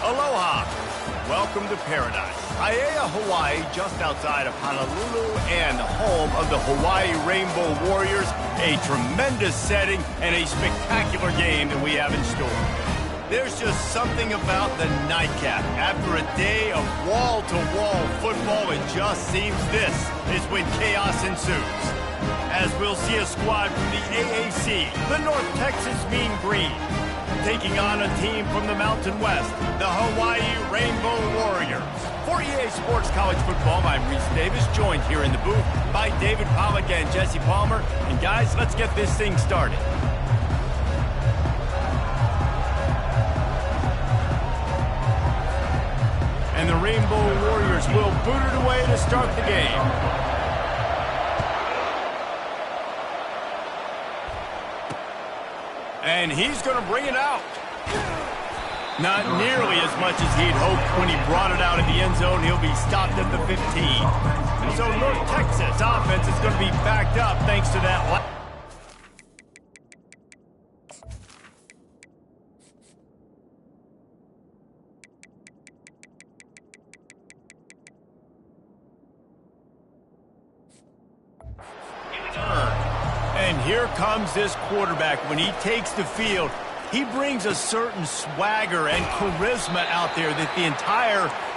Aloha! Welcome to paradise. Aiea, Hawaii, just outside of Honolulu and home of the Hawaii Rainbow Warriors. A tremendous setting and a spectacular game that we have in store. There's just something about the nightcap. After a day of wall-to-wall football, it just seems this is when chaos ensues. As we'll see a squad from the AAC, the North Texas Mean Green, taking on a team from the Mountain West, the Hawaii Rainbow Warriors. For EA Sports College Football, I'm Reese Davis, joined here in the booth by David Pollack and Jesse Palmer. And guys, let's get this thing started. And the Rainbow Warriors will boot it away to start the game. And he's going to bring it out. Not nearly as much as he'd hoped when he brought it out of the end zone. He'll be stopped at the 15. So North Texas offense is going to be backed up thanks to that. And here comes this quarterback. When he takes the field, he brings a certain swagger and charisma out there that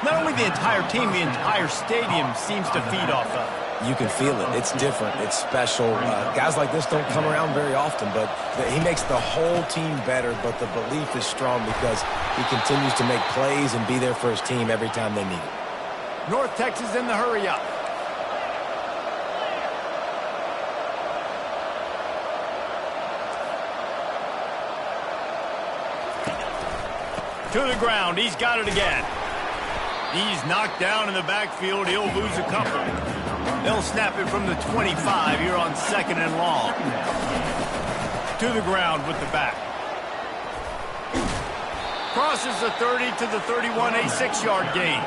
not only the entire team, the entire stadium seems to feed off of. You can feel it. It's different. It's special. Guys like this don't come around very often, but he makes the whole team better, but the belief is strong because he continues to make plays and be there for his team every time they need it. North Texas in the hurry-up. To the ground. He's got it again. He's knocked down in the backfield. He'll lose a couple. They'll snap it from the 25 here on 2nd and long. To the ground with the back. Crosses the 30 to the 31, a 6-yard gain.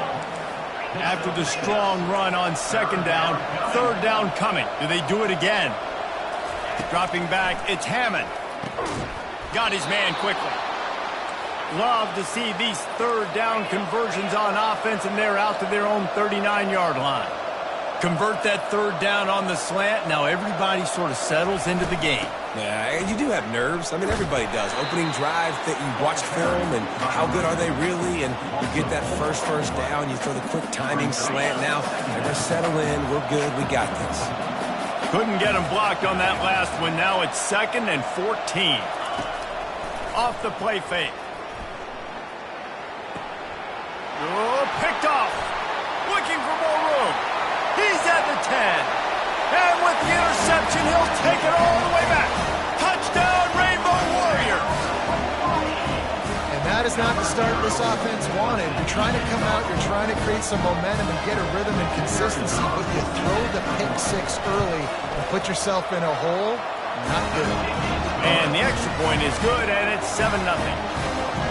After the strong run on 2nd down, 3rd down coming. Do they do it again? Dropping back, it's Hammond. Got his man quickly. Love to see these 3rd down conversions on offense, and they're out to their own 39-yard line. Convert that 3rd down on the slant. Now everybody sort of settles into the game. Yeah, you do have nerves. I mean, everybody does. Opening drive, that you watch film, and how good are they really? And you get that first down, you throw the quick timing slant. Now they're going to settle in. We're good. We got this. Couldn't get him blocked on that last one. Now it's 2nd and 14. Off the play fake. Oh, picked off. Looking for more room. He's at the 10. And with the interception, he'll take it all the way back. Touchdown, Rainbow Warriors. And that is not the start this offense wanted. You're trying to come out, you're trying to create some momentum and get a rhythm and consistency, but you throw the pick 6 early and put yourself in a hole. Not good. And the extra point is good, and it's 7-0.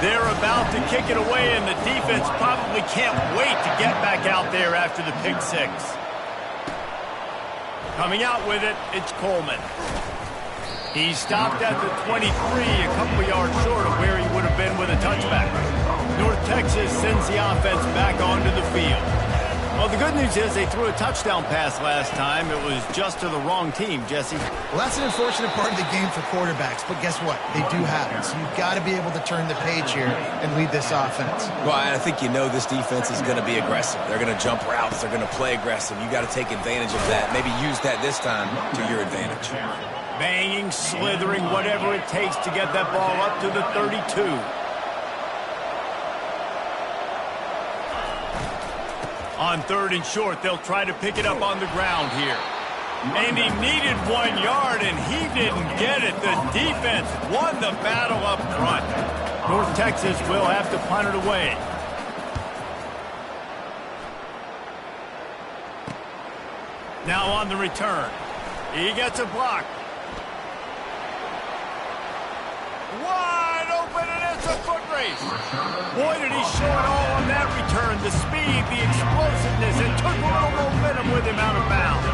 They're about to kick it away, and the defense probably can't wait to get back out there after the pick 6. Coming out with it, it's Coleman. He stopped at the 23, a couple yards short of where he would have been with a touchback. North Texas sends the offense back onto the field. Well, the good news is they threw a touchdown pass last time. It was just to the wrong team, Jesse. Well, that's an unfortunate part of the game for quarterbacks, but guess what? They do happen. So you've got to be able to turn the page here and lead this offense. Well, I think you know this defense is going to be aggressive. They're going to jump routes. They're going to play aggressive. You got to take advantage of that. Maybe use that this time to your advantage. Banging, slithering, whatever it takes to get that ball up to the 32. On 3rd and short, they'll try to pick it up on the ground here. And he needed 1 yard, and he didn't get it. The defense won the battle up front. North Texas will have to punt it away. Now on the return. He gets a block. Wide open, and it's a foot race. Boy, did he show it all on that return. The speed, the explosiveness, and took a little momentum with him out of bounds.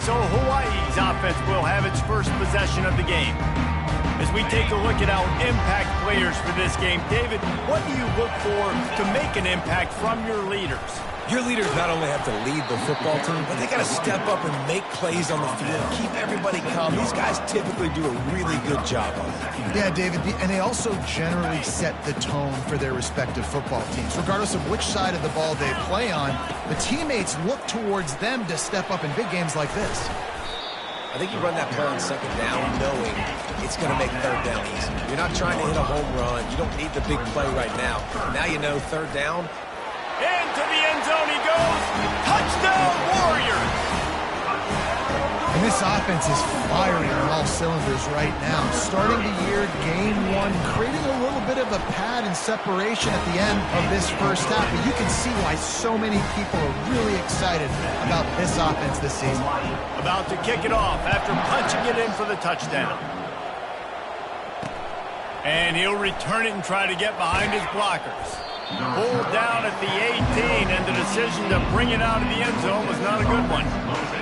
So will have its first possession of the game. As we take a look at our impact players for this game, David, what do you look for to make an impact from your leaders? Your leaders not only have to lead the football team, but they got to step up and make plays on the field, keep everybody calm. These guys typically do a really good job on that. Yeah, David, and they also generally set the tone for their respective football teams. Regardless of which side of the ball they play on, the teammates look towards them to step up in big games like this. I think you run that play on second down knowing it's going to make third down easy. You're not trying to hit a home run. You don't need the big play right now. Now you know third down. Into the end zone he goes. Touchdown, Warriors! And this offense is firing on all cylinders right now. Starting the year, game one, creating a little bit of a pad and separation at the end of this first half. But you can see why so many people are really excited about this offense this season. About to kick it off after punching it in for the touchdown. And he'll return it and try to get behind his blockers. Pulled down at the 18, and the decision to bring it out of the end zone was not a good one.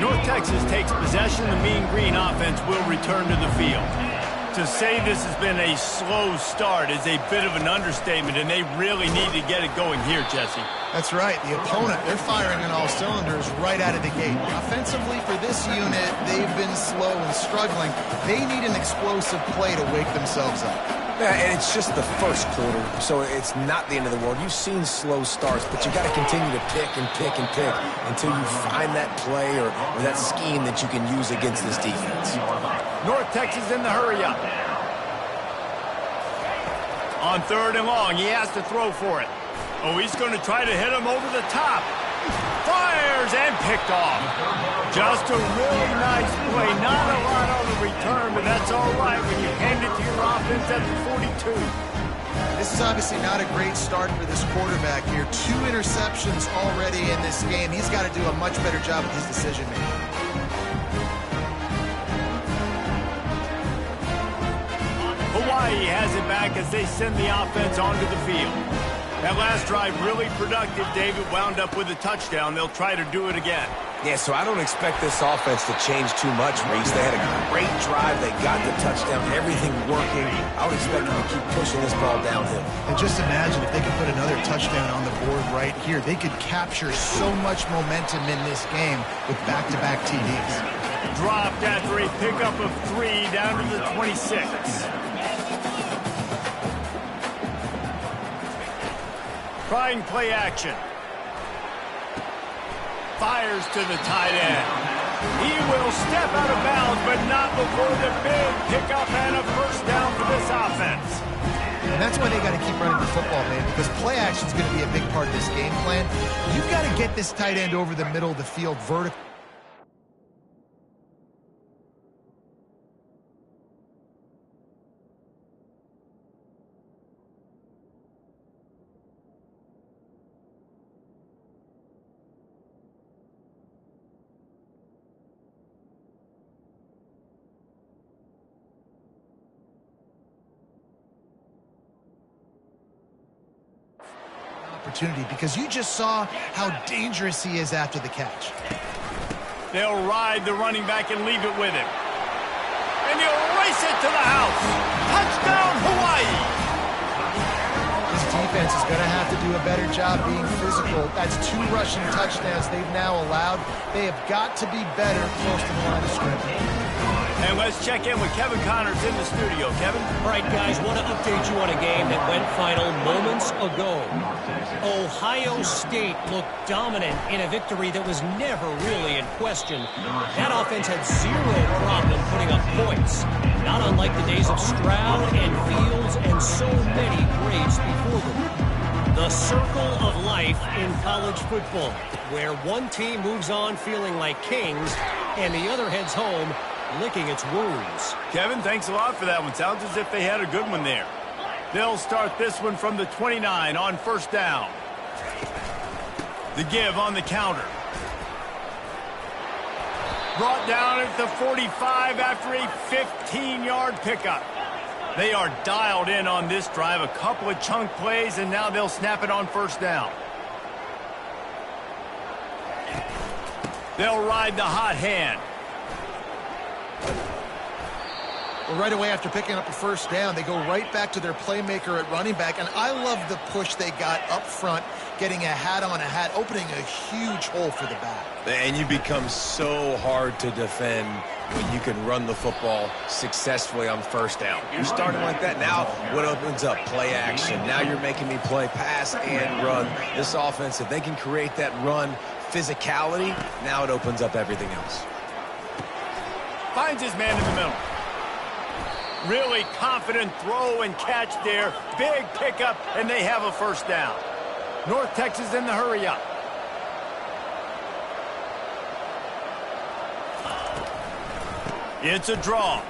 North Texas takes possession. The Mean Green offense will return to the field. To say this has been a slow start is a bit of an understatement, and they really need to get it going here, Jesse. That's right. The opponent, they're firing on all cylinders right out of the gate. Offensively for this unit, they've been slow and struggling. They need an explosive play to wake themselves up. Yeah, and it's just the first quarter, so it's not the end of the world. You've seen slow starts, but you got to continue to pick and pick and pick until you find that play or that scheme that you can use against this defense. North Texas in the hurry-up. On third and long, he has to throw for it. Oh, he's going to try to hit him over the top. Fires and picked off. Just a really nice play. Not a lot on the return, but that's all right when you hand it to your offense at the 42. This is obviously not a great start for this quarterback here. 2 interceptions already in this game. He's got to do a much better job with his decision-making. Hawaii has it back as they send the offense onto the field. That last drive really productive. David wound up with a touchdown. They'll try to do it again. Yeah, so I don't expect this offense to change too much, Reese. They had a great drive. They got the touchdown. Everything working. I would expect them to keep pushing this ball downhill. And just imagine if they could put another touchdown on the board right here. They could capture so much momentum in this game with back-to-back TDs. Dropped after a pickup of 3 down to the 26. Trying play action. Fires to the tight end. He will step out of bounds, but not before the big pickup and a first down for this offense. And that's why they got to keep running the football, man, because play action is going to be a big part of this game plan. You've got to get this tight end over the middle of the field vertical. Opportunity because you just saw how dangerous he is after the catch. They'll ride the running back and leave it with him. And he'll race it to the house. Touchdown, Hawaii! This defense is going to have to do a better job being physical. That's 2 rushing touchdowns they've now allowed. They have got to be better close to the line of scrimmage. And let's check in with Kevin Connors in the studio. Kevin? All right, guys, want to update you on a game that went final moments ago. Ohio State looked dominant in a victory that was never really in question. That offense had 0 problem putting up points, not unlike the days of Stroud and Fields and so many greats before them. The circle of life in college football, where one team moves on feeling like kings and the other heads home licking its wounds. Kevin, thanks a lot for that one. Sounds as if they had a good one there. They'll start this one from the 29 on first down. The give on the counter. Brought down at the 45 after a 15-yard pickup. They are dialed in on this drive. A couple of chunk plays, and now they'll snap it on first down. They'll ride the hot hand. Well, right away after picking up a first down, they go right back to their playmaker at running back. And I love the push they got up front, getting a hat on a hat, opening a huge hole for the back. And you become so hard to defend when you can run the football successfully on first down. You're starting like that. Now what opens up? Play action. Now you're making me play pass and run. This offense, if they can create that run physicality, now it opens up everything else. Finds his man in the middle. Really confident throw and catch there. Big pickup, and they have a first down. North Texas in the hurry up. It's a draw.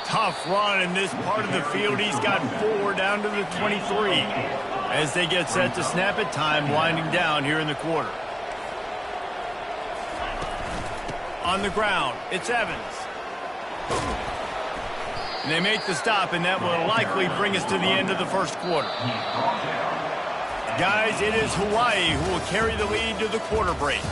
Tough run in this part of the field. He's got 4 down to the 23. As they get set to snap it, time winding down here in the quarter. On the ground, it's Evans. And they make the stop, and that will likely bring us to the end of the first quarter. Guys, it is Hawaii who will carry the lead to the quarter break.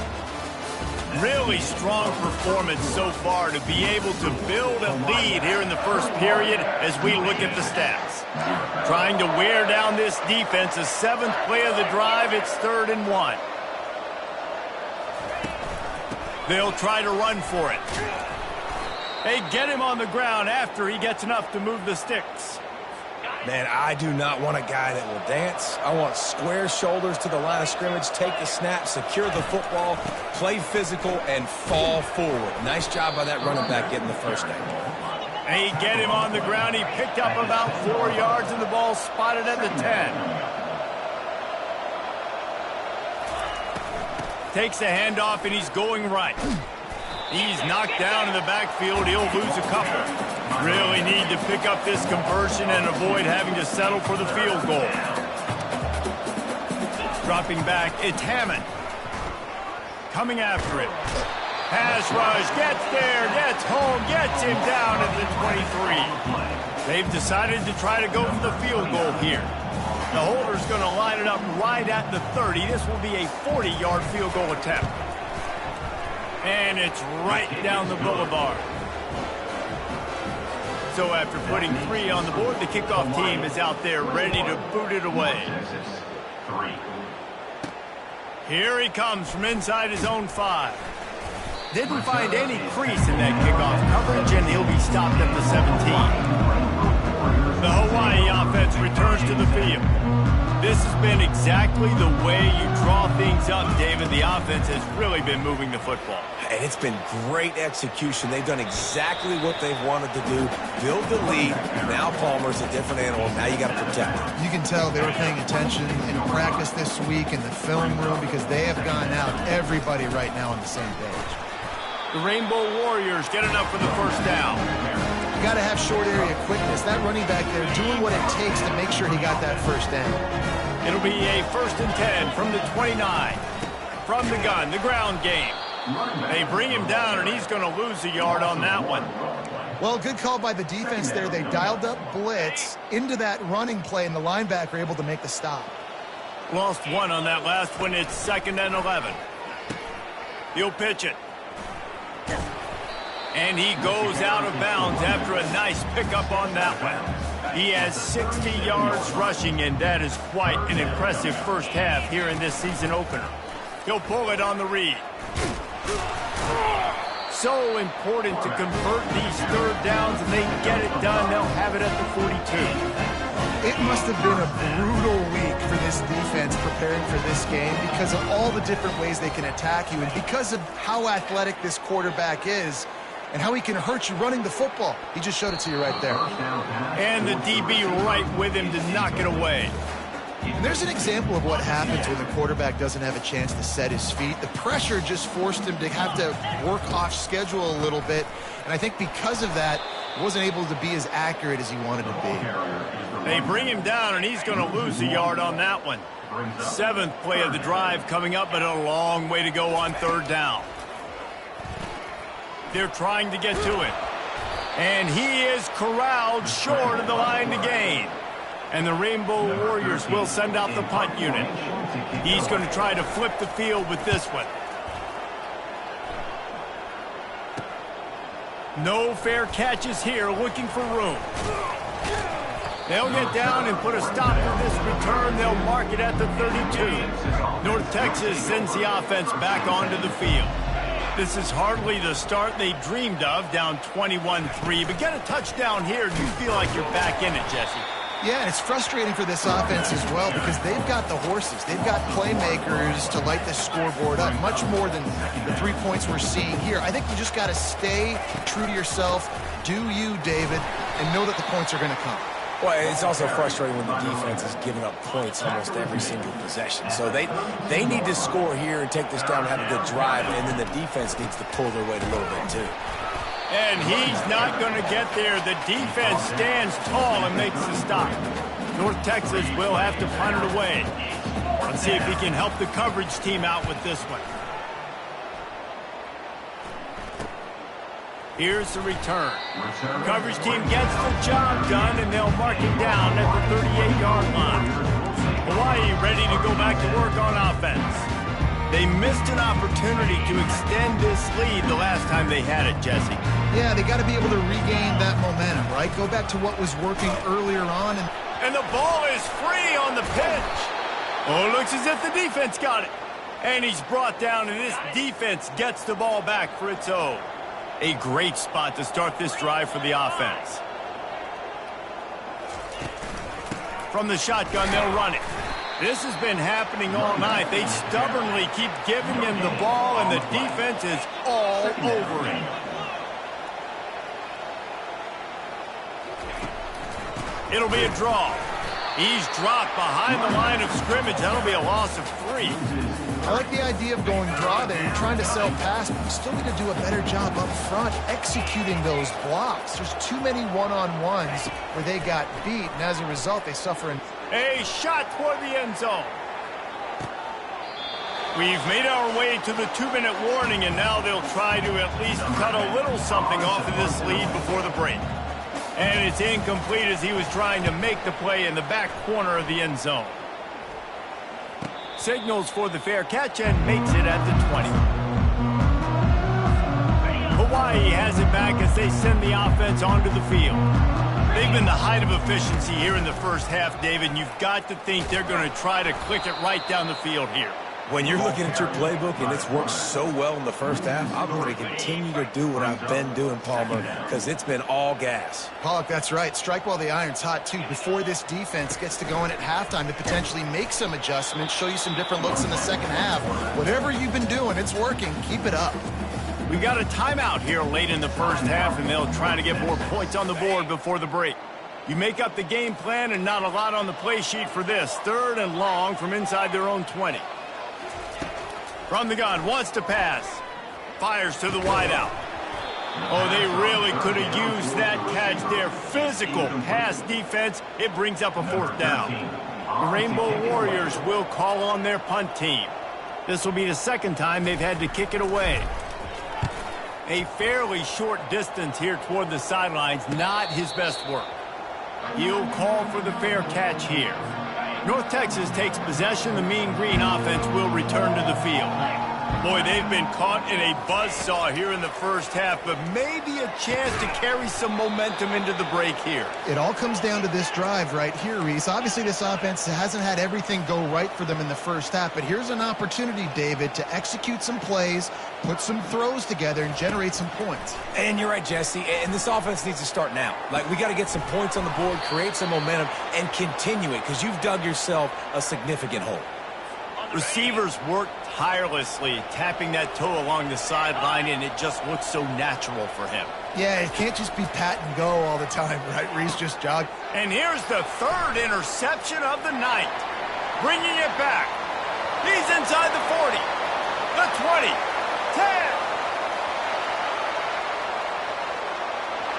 Really strong performance so far to be able to build a lead here in the first period as we look at the stats. Trying to wear down this defense, the 7th play of the drive, it's 3rd and 1. They'll try to run for it. They get him on the ground after he gets enough to move the sticks. Man, I do not want a guy that will dance. I want square shoulders to the line of scrimmage, take the snap, secure the football, play physical, and fall forward. Nice job by that running back getting the first down. And he get him on the ground. He picked up about 4 yards, and the ball spotted at the 10. Takes a handoff, and he's going right. He's knocked down in the backfield. He'll lose a couple. Really need to pick up this conversion and avoid having to settle for the field goal. Dropping back, it's Hammond. Coming after it. Pass rush, gets there, gets home, gets him down at the 23. They've decided to try to go for the field goal here. The holder's going to line it up right at the 30. This will be a 40-yard field goal attempt. And it's right down the boulevard. So after putting 3 on the board, the kickoff team is out there ready to boot it away. Here he comes from inside his own 5. Didn't find any crease in that kickoff coverage, and he'll be stopped at the 17. The Hawaii offense returns to the field. This has been exactly the way you draw things up, David. The offense has really been moving the football. And it's been great execution. They've done exactly what they've wanted to do. Build the lead. Now Palmer's a different animal. Now you got to protect him. You can tell they were paying attention in practice this week in the film room because they have gone out, everybody right now on the same page. The Rainbow Warriors get enough for the first down. You got to have short area quickness. That running back there doing what it takes to make sure he got that first down. It'll be a 1st and 10 from the 29. From the gun, the ground game. They bring him down, and he's going to lose a yard on that one. Well, good call by the defense there. They dialed up blitz into that running play, and the linebacker able to make the stop. Lost 1 on that last one. It's 2nd and 11. He'll pitch it. And he goes out of bounds after a nice pickup on that one. He has 60 yards rushing, and that is quite an impressive first half here in this season opener. He'll pull it on the read. So important to convert these 3rd downs, and they get it done. They'll have it at the 42. It must have been a brutal week for this defense preparing for this game because of all the different ways they can attack you and because of how athletic this quarterback is and how he can hurt you running the football. He just showed it to you right there. And the DB right with him to knock it away. And there's an example of what happens when the quarterback doesn't have a chance to set his feet. The pressure just forced him to have to work off schedule a little bit. And I think because of that, wasn't able to be as accurate as he wanted to be. They bring him down, and he's going to lose a yard on that one. 7th play of the drive coming up, but a long way to go on 3rd down. They're trying to get to it. And he is corralled short of the line to gain. And the Rainbow Warriors will send out the punt unit. He's going to try to flip the field with this one. No fair catches here, looking for room. They'll get down and put a stop to this return. They'll mark it at the 32. North Texas sends the offense back onto the field. This is hardly the start they dreamed of, down 21-3. But get a touchdown here, you feel like you're back in it, Jesse. Yeah, and it's frustrating for this offense as well because they've got the horses. They've got playmakers to light this scoreboard up, much more than the 3 points we're seeing here. I think you just got to stay true to yourself, do you, David, and know that the points are going to come. Well, it's also frustrating when the defense is giving up points almost every single possession. So they need to score here and take this down and have a good drive, and then the defense needs to pull their weight a little bit too. And he's not going to get there. The defense stands tall and makes the stop. North Texas will have to punt it away. Let's see if he can help the coverage team out with this one. Here's the return. Coverage team gets the job done, and they'll mark it down at the 38-yard line. Hawaii ready to go back to work on offense. They missed an opportunity to extend this lead the last time they had it, Jesse. Yeah, they got to be able to regain that momentum, right? Go back to what was working earlier on. And the ball is free on the pitch. Oh, it looks as if the defense got it. And he's brought down, and this defense gets the ball back for its own. A great spot to start this drive for the offense. From the shotgun, they'll run it. This has been happening all night. They stubbornly keep giving him the ball, and the defense is all over him. It'll be a draw. He's dropped behind the line of scrimmage. That'll be a loss of 3. I like the idea of going draw there. You're trying to sell pass, but you still need to do a better job up front executing those blocks. There's too many one-on-ones where they got beat, and as a result, they suffer. A shot toward the end zone. We've made our way to the 2-minute warning, and now they'll try to at least cut a little something off of this lead before the break. And it's incomplete as he was trying to make the play in the back corner of the end zone. Signals for the fair catch and makes it at the 20. Hawaii has it back as they send the offense onto the field. They've been the height of efficiency here in the first half, David, and you've got to think they're going to try to click it right down the field here. When you're looking at your playbook and it's worked so well in the first half, I'm going to continue to do what I've been doing, Palmer, because it's been all gas. Pollock, that's right. Strike while the iron's hot, too. Before this defense gets to going at halftime to potentially make some adjustments, show you some different looks in the second half. Whatever you've been doing, it's working. Keep it up. We've got a timeout here late in the first half, and they'll try to get more points on the board before the break. You make up the game plan and not a lot on the play sheet for this. 3rd and long from inside their own 20. From the gun, wants to pass. Fires to the wideout. Oh, they really could have used that catch there. Physical pass defense. It brings up a 4th down. The Rainbow Warriors will call on their punt team. This will be the second time they've had to kick it away. A fairly short distance here toward the sidelines. Not his best work. He'll call for the fair catch here. North Texas takes possession. The Mean Green offense will return to the field. Boy, they've been caught in a buzzsaw here in the first half, but maybe a chance to carry some momentum into the break here. It all comes down to this drive right here, Reese. Obviously, this offense hasn't had everything go right for them in the first half, but here's an opportunity, David, to execute some plays, put some throws together, and generate some points. And you're right, Jesse, and this offense needs to start now. Like, we got to get some points on the board, create some momentum, and continue it, because you've dug yourself a significant hole. Receivers work tirelessly, tapping that toe along the sideline, and it just looks so natural for him. Yeah, it can't just be pat and go all the time, right? Reese just jogged. And here's the 3rd interception of the night. Bringing it back. He's inside the 40, the 20, 10.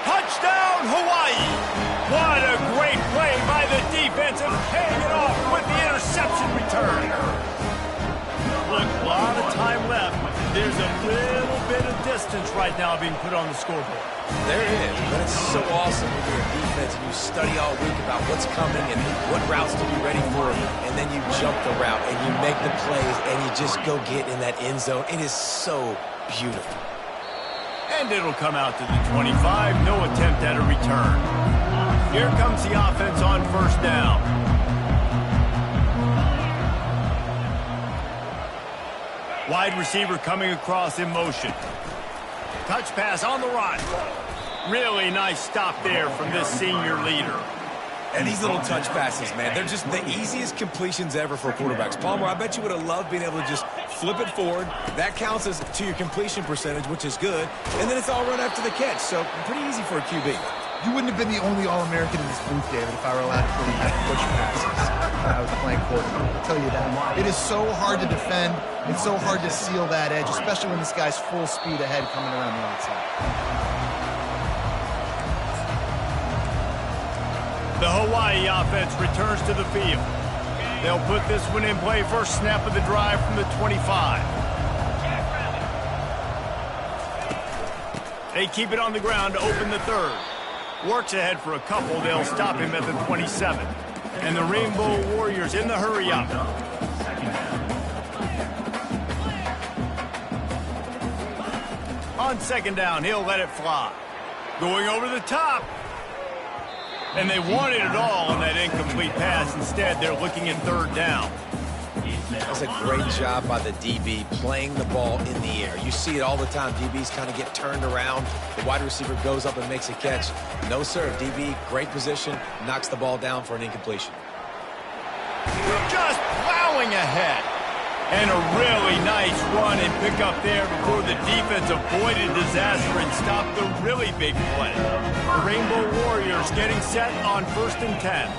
Touchdown, Hawaii. What a great play by the defense and paying it off with the interception return. Look, a lot of time left. There's a little bit of distance right now being put on the scoreboard. There it is, but it's so awesome when you're a defense and you study all week about what's coming and what routes to be ready for, and then you jump the route and you make the plays and you just go get in that end zone. It is so beautiful. And it'll come out to the 25. No attempt at a return. Here comes the offense on first down. Wide receiver coming across in motion. Touch pass on the run. Really nice stop there from this senior leader. And these little touch passes, man, they're just the easiest completions ever for quarterbacks. Palmer, I bet you would have loved being able to just flip it forward. That counts as to your completion percentage, which is good. And then it's all run after the catch, so pretty easy for a QB. You wouldn't have been the only All-American in this booth, David, if I were allowed to put you push passes when I was playing quarterback. I'll tell you that. It is so hard to defend. It's so hard to seal that edge, especially when this guy's full speed ahead coming around the outside. The Hawaii offense returns to the field. They'll put this one in play first snap of the drive from the 25. They keep it on the ground to open the third. Works ahead for a couple. They'll stop him at the 27. And the Rainbow Warriors in the hurry up. On second down, he'll let it fly. Going over the top. And they wanted it all on that incomplete pass. Instead, they're looking at third down. That's a great job by the DB playing the ball in the air. You see it all the time. DBs kind of get turned around. The wide receiver goes up and makes a catch. No, sir. DB, great position, knocks the ball down for an incompletion. Just plowing ahead. And a really nice run and pick up there before the defense avoided disaster and stopped the really big play. The Rainbow Warriors getting set on 1st and 10.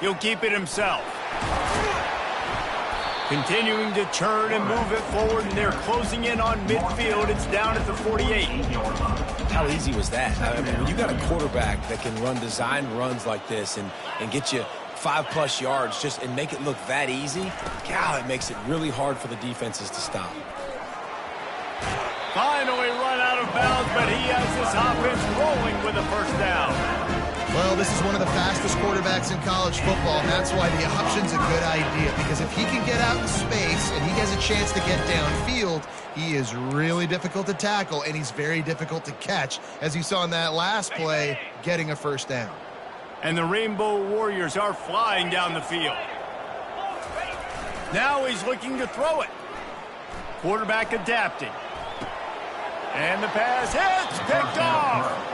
He'll keep it himself. Continuing to churn and move it forward, and they're closing in on midfield. It's down at the 48. How easy was that? I mean, when you got a quarterback that can run design runs like this and get you 5+ yards just and make it look that easy, God, it makes it really hard for the defenses to stop. Finally run out of bounds, but he has this offense rolling with a first down. Well, this is one of the fastest quarterbacks in college football, and that's why the option's a good idea, because if he can get out in space and he has a chance to get downfield, he is really difficult to tackle, and he's very difficult to catch, as you saw in that last play, getting a first down. And the Rainbow Warriors are flying down the field. Now he's looking to throw it. Quarterback adapting. And the pass hits, picked off.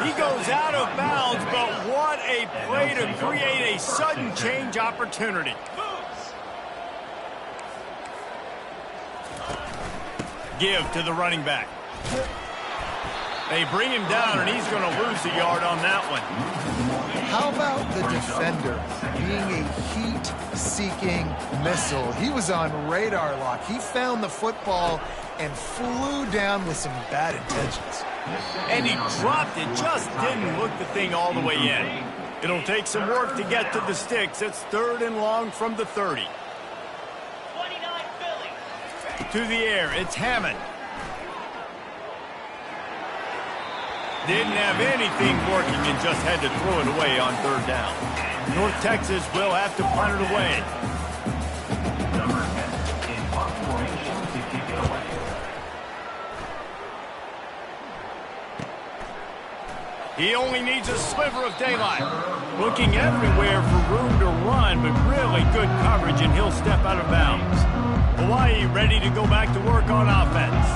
He goes out of bounds, but what a play to create a sudden change opportunity. Give to the running back. They bring him down, and he's going to lose a yard on that one. How about the defender being a heat-seeking missile? He was on radar lock. He found the football and flew down with some bad intentions. And he dropped it, just didn't look the thing all the way in. It'll take some work to get to the sticks. It's 3rd and long from the 30. 29 Philly. To the air, it's Hammond. Didn't have anything working and just had to throw it away on 3rd down. North Texas will have to punt it away. He only needs a sliver of daylight. Looking everywhere for room to run, but really good coverage, and he'll step out of bounds. Hawaii ready to go back to work on offense.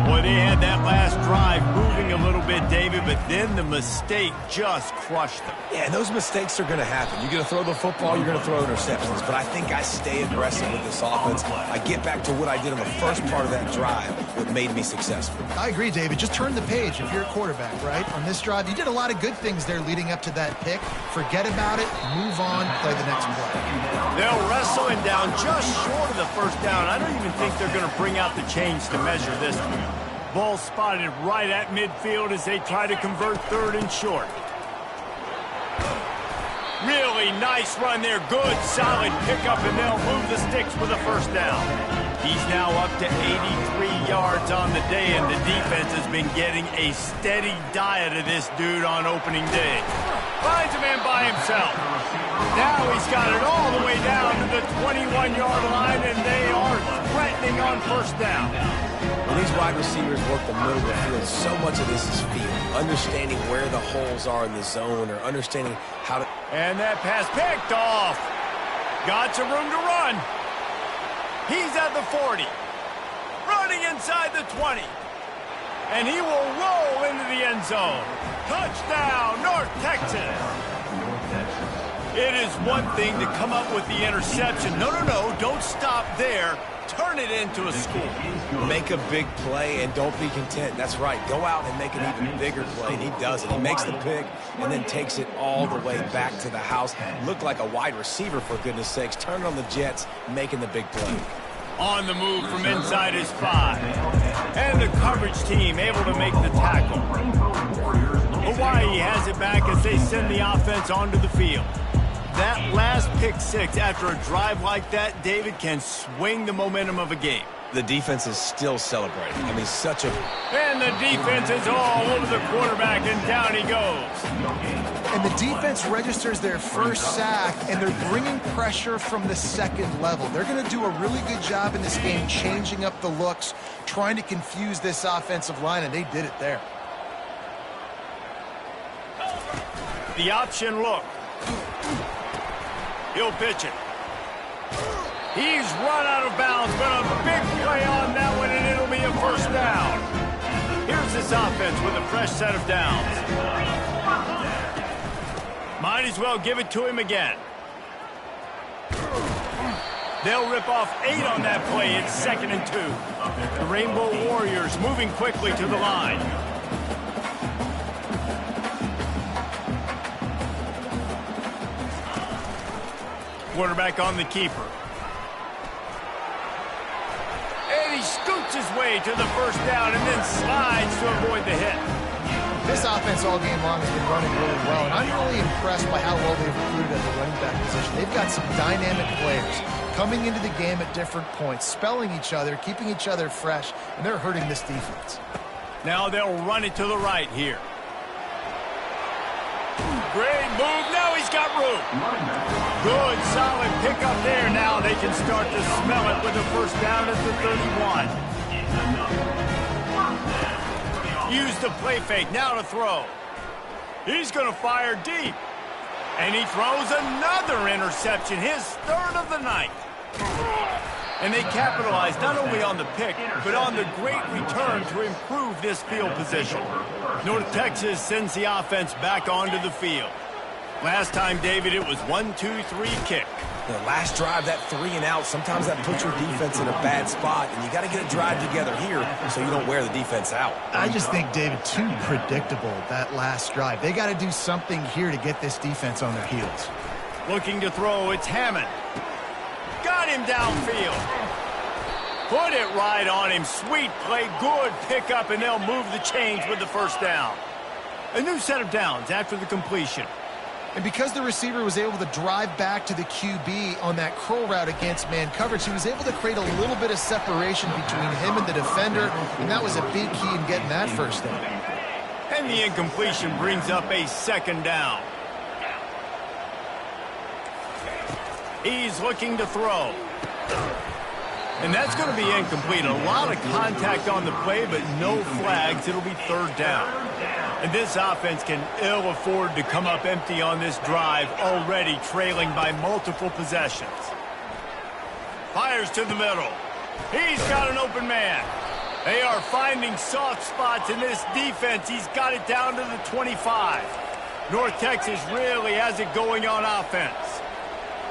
Boy, they had that last drive moving a little bit, David, but then the mistake just crushed them. Yeah, and those mistakes are going to happen. You're going to throw the football, you're going to throw interceptions, but I think I stay aggressive with this offense. I get back to what I did in the first part of that drive, what made me successful. I agree, David. Just turn the page if you're a quarterback, right? On this drive, you did a lot of good things there leading up to that pick. Forget about it, move on, play the next play. They'll wrestle him down just short of the first down. I don't even think they're going to bring out the chains to measure this one. Ball spotted right at midfield as they try to convert 3rd and short. Really nice run there. Good, solid pickup, and they'll move the sticks with a first down. He's now up to 83 yards on the day, and the defense has been getting a steady diet of this dude on opening day. Finds a man by himself. Now he's got it all the way down to the 21-yard line, and they are threatening on first down. When these wide receivers work the middle of the field, so much of this is feel. Understanding where the holes are in the zone, or understanding how to... And that pass picked off. Got some room to run. He's at the 40. Running inside the 20. And he will roll into the end zone. Touchdown, North Texas. It is one thing to come up with the interception. No, don't stop there. Turn it into a score. Make a big play and don't be content. That's right. Go out and make an even bigger play, and he does it. He makes the pick and then takes it all the way back to the house. Looked like a wide receiver, for goodness sakes. Turn on the Jets, making the big play. On the move from inside his 5. And the coverage team able to make the tackle. Hawaii has it back as they send the offense onto the field. That last pick 6 after a drive like that, David, can swing the momentum of a game. The defense is still celebrating. I mean, such a... And the defense is all over the quarterback, and down he goes. And the defense registers their first sack, and they're bringing pressure from the second level. They're going to do a really good job in this game changing up the looks, trying to confuse this offensive line, and they did it there. The option look. He'll pitch it. He's run out of bounds, but a big play on that one, and it'll be a first down. Here's this offense with a fresh set of downs. Might as well give it to him again. They'll rip off 8 on that play. It's 2nd and 2. The Rainbow Warriors moving quickly to the line. Quarterback on the keeper. And he scoots his way to the first down and then slides to avoid the hit. This offense all game long has been running really well, and I'm really impressed by how well they've recruited at the running back position. They've got some dynamic players coming into the game at different points, spelling each other, keeping each other fresh, and they're hurting this defense. Now they'll run it to the right here. Great move. Now he's got room. Good, solid pickup there. Now they can start to smell it with a first down at the 31. Use the play fake. Now to throw. He's going to fire deep. And he throws another interception, his 3rd of the night. And they capitalize not only on the pick, but on the great return to improve this field position. North Texas sends the offense back onto the field. Last time, David, it was 1-2-3 kick. The last drive, that 3 and out, sometimes that puts your defense in a bad spot, and you got to get a drive together here so you don't wear the defense out. I just think, David, too predictable, that last drive. They got to do something here to get this defense on their heels. Looking to throw, it's Hammond. Got him downfield. Put it right on him. Sweet play, good pickup, and they'll move the chains with the first down. A new set of downs after the completion. And because the receiver was able to drive back to the QB on that curl route against man coverage, he was able to create a little bit of separation between him and the defender, and that was a big key in getting that first down. And the incompletion brings up a 2nd down. He's looking to throw. And that's going to be incomplete. A lot of contact on the play, but no flags. It'll be 3rd down. And this offense can ill afford to come up empty on this drive, already trailing by multiple possessions. Fires to the middle. He's got an open man. They are finding soft spots in this defense. He's got it down to the 25. North Texas really has it going on offense.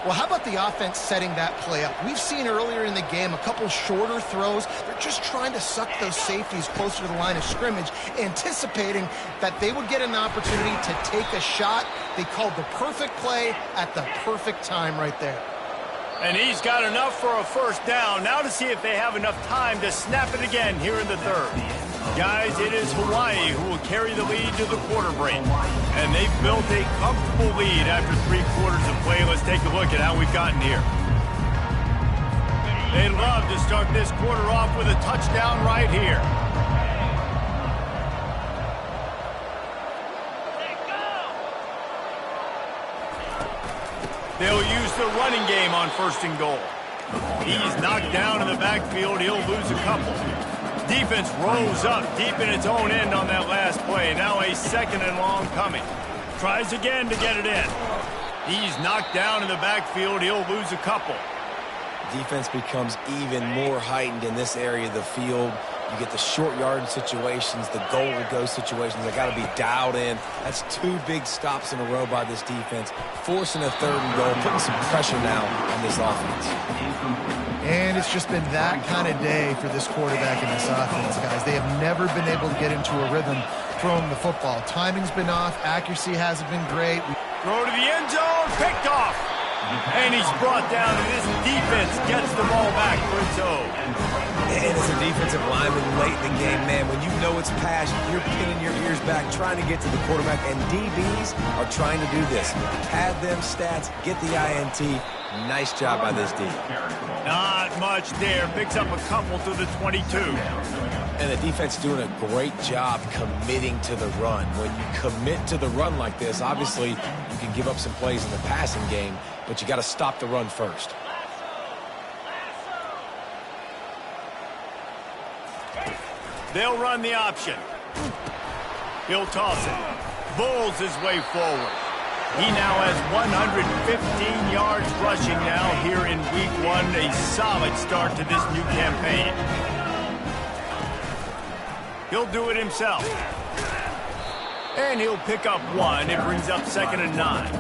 Well, how about the offense setting that play up? We've seen earlier in the game a couple shorter throws. They're just trying to suck those safeties closer to the line of scrimmage, anticipating that they would get an opportunity to take a shot. They called the perfect play at the perfect time right there. And he's got enough for a first down. Now to see if they have enough time to snap it again here in the 3rd. Guys, it is Hawaii who will carry the lead to the quarter break. And they've built a comfortable lead after 3 quarters of play. Let's take a look at how we've gotten here. They'd love to start this quarter off with a touchdown right here. They'll use the running game on 1st and goal. He's knocked down in the backfield. He'll lose a couple. Defense rolls up deep in its own end on that last play. Now a 2nd and long coming. Tries again to get it in. He's knocked down in the backfield. He'll lose a couple. Defense becomes even more heightened in this area of the field. You get the short yardage situations, the goal to go situations. They got to be dialed in. That's 2 big stops in a row by this defense, forcing a 3rd and goal, putting some pressure now on this offense. And it's just been that kind of day for this quarterback and this offense, guys. They have never been able to get into a rhythm throwing the football. Timing's been off. Accuracy hasn't been great. Throw to the end zone, picked off. And he's brought down, and this defense gets the ball back for its own. And as a defensive lineman late in the game, man, when you know it's pass, you're pinning your ears back, trying to get to the quarterback, and DBs are trying to do this. Pad them stats, get the INT. Nice job by this D. Not much there. Picks up a couple to the 22. And the defense doing a great job committing to the run. When you commit to the run like this, obviously you can give up some plays in the passing game, but you got to stop the run first. They'll run the option. He'll toss it. Bowls his way forward. He now has 115 yards rushing now here in week 1. A solid start to this new campaign. He'll do it himself. And he'll pick up 1. It brings up 2nd and 9.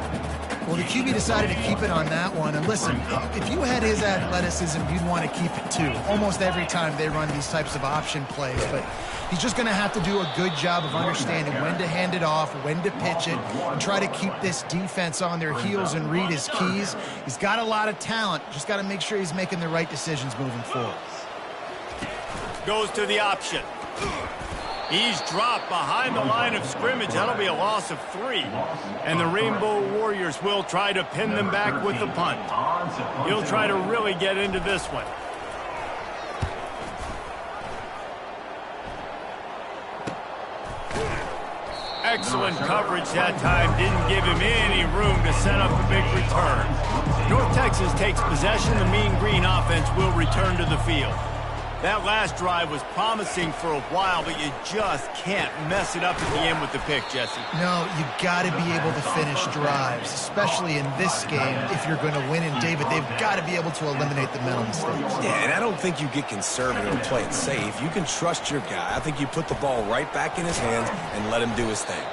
Well, the QB decided to keep it on that one. And listen, if you had his athleticism, you'd want to keep it too. Almost every time they run these types of option plays. But he's just going to have to do a good job of understanding when to hand it off, when to pitch it, and try to keep this defense on their heels and read his keys. He's got a lot of talent. Just got to make sure he's making the right decisions moving forward. Goes to the option. He's dropped behind the line of scrimmage. That'll be a loss of 3. And the Rainbow Warriors will try to pin them back with the punt. He'll try to really get into this one. Excellent coverage that time. Didn't give him any room to set up a big return. North Texas takes possession. The Mean Green offense will return to the field. That last drive was promising for a while, but you just can't mess it up at the end with the pick, Jesse. No, you got to be able to finish drives, especially in this game. If you're going to win, and David, they've got to be able to eliminate the mental mistakes. Yeah, and I don't think you get conservative and play it safe. You can trust your guy. I think you put the ball right back in his hands and let him do his thing.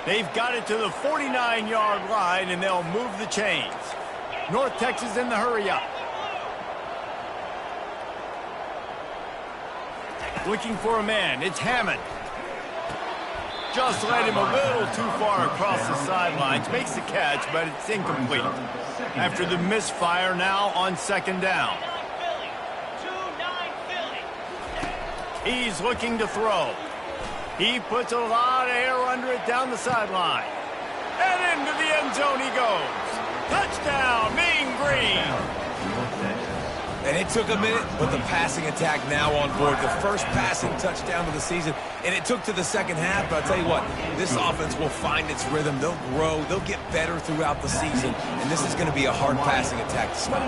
They've got it to the 49-yard line, and they'll move the chains. North Texas in the hurry-up. Looking for a man. It's Hammond. Just led him a little too far across the sidelines. Makes the catch, but it's incomplete. After the misfire, now on 2nd down. He's looking to throw. He puts a lot of air under it down the sideline. And into the end zone he goes. Touchdown, Mean Green. And it took a minute, but the passing attack now on board. The first passing touchdown of the season, and it took to the second half. But I'll tell you what, this offense will find its rhythm. They'll grow. They'll get better throughout the season. And this is going to be a hard passing attack to stop.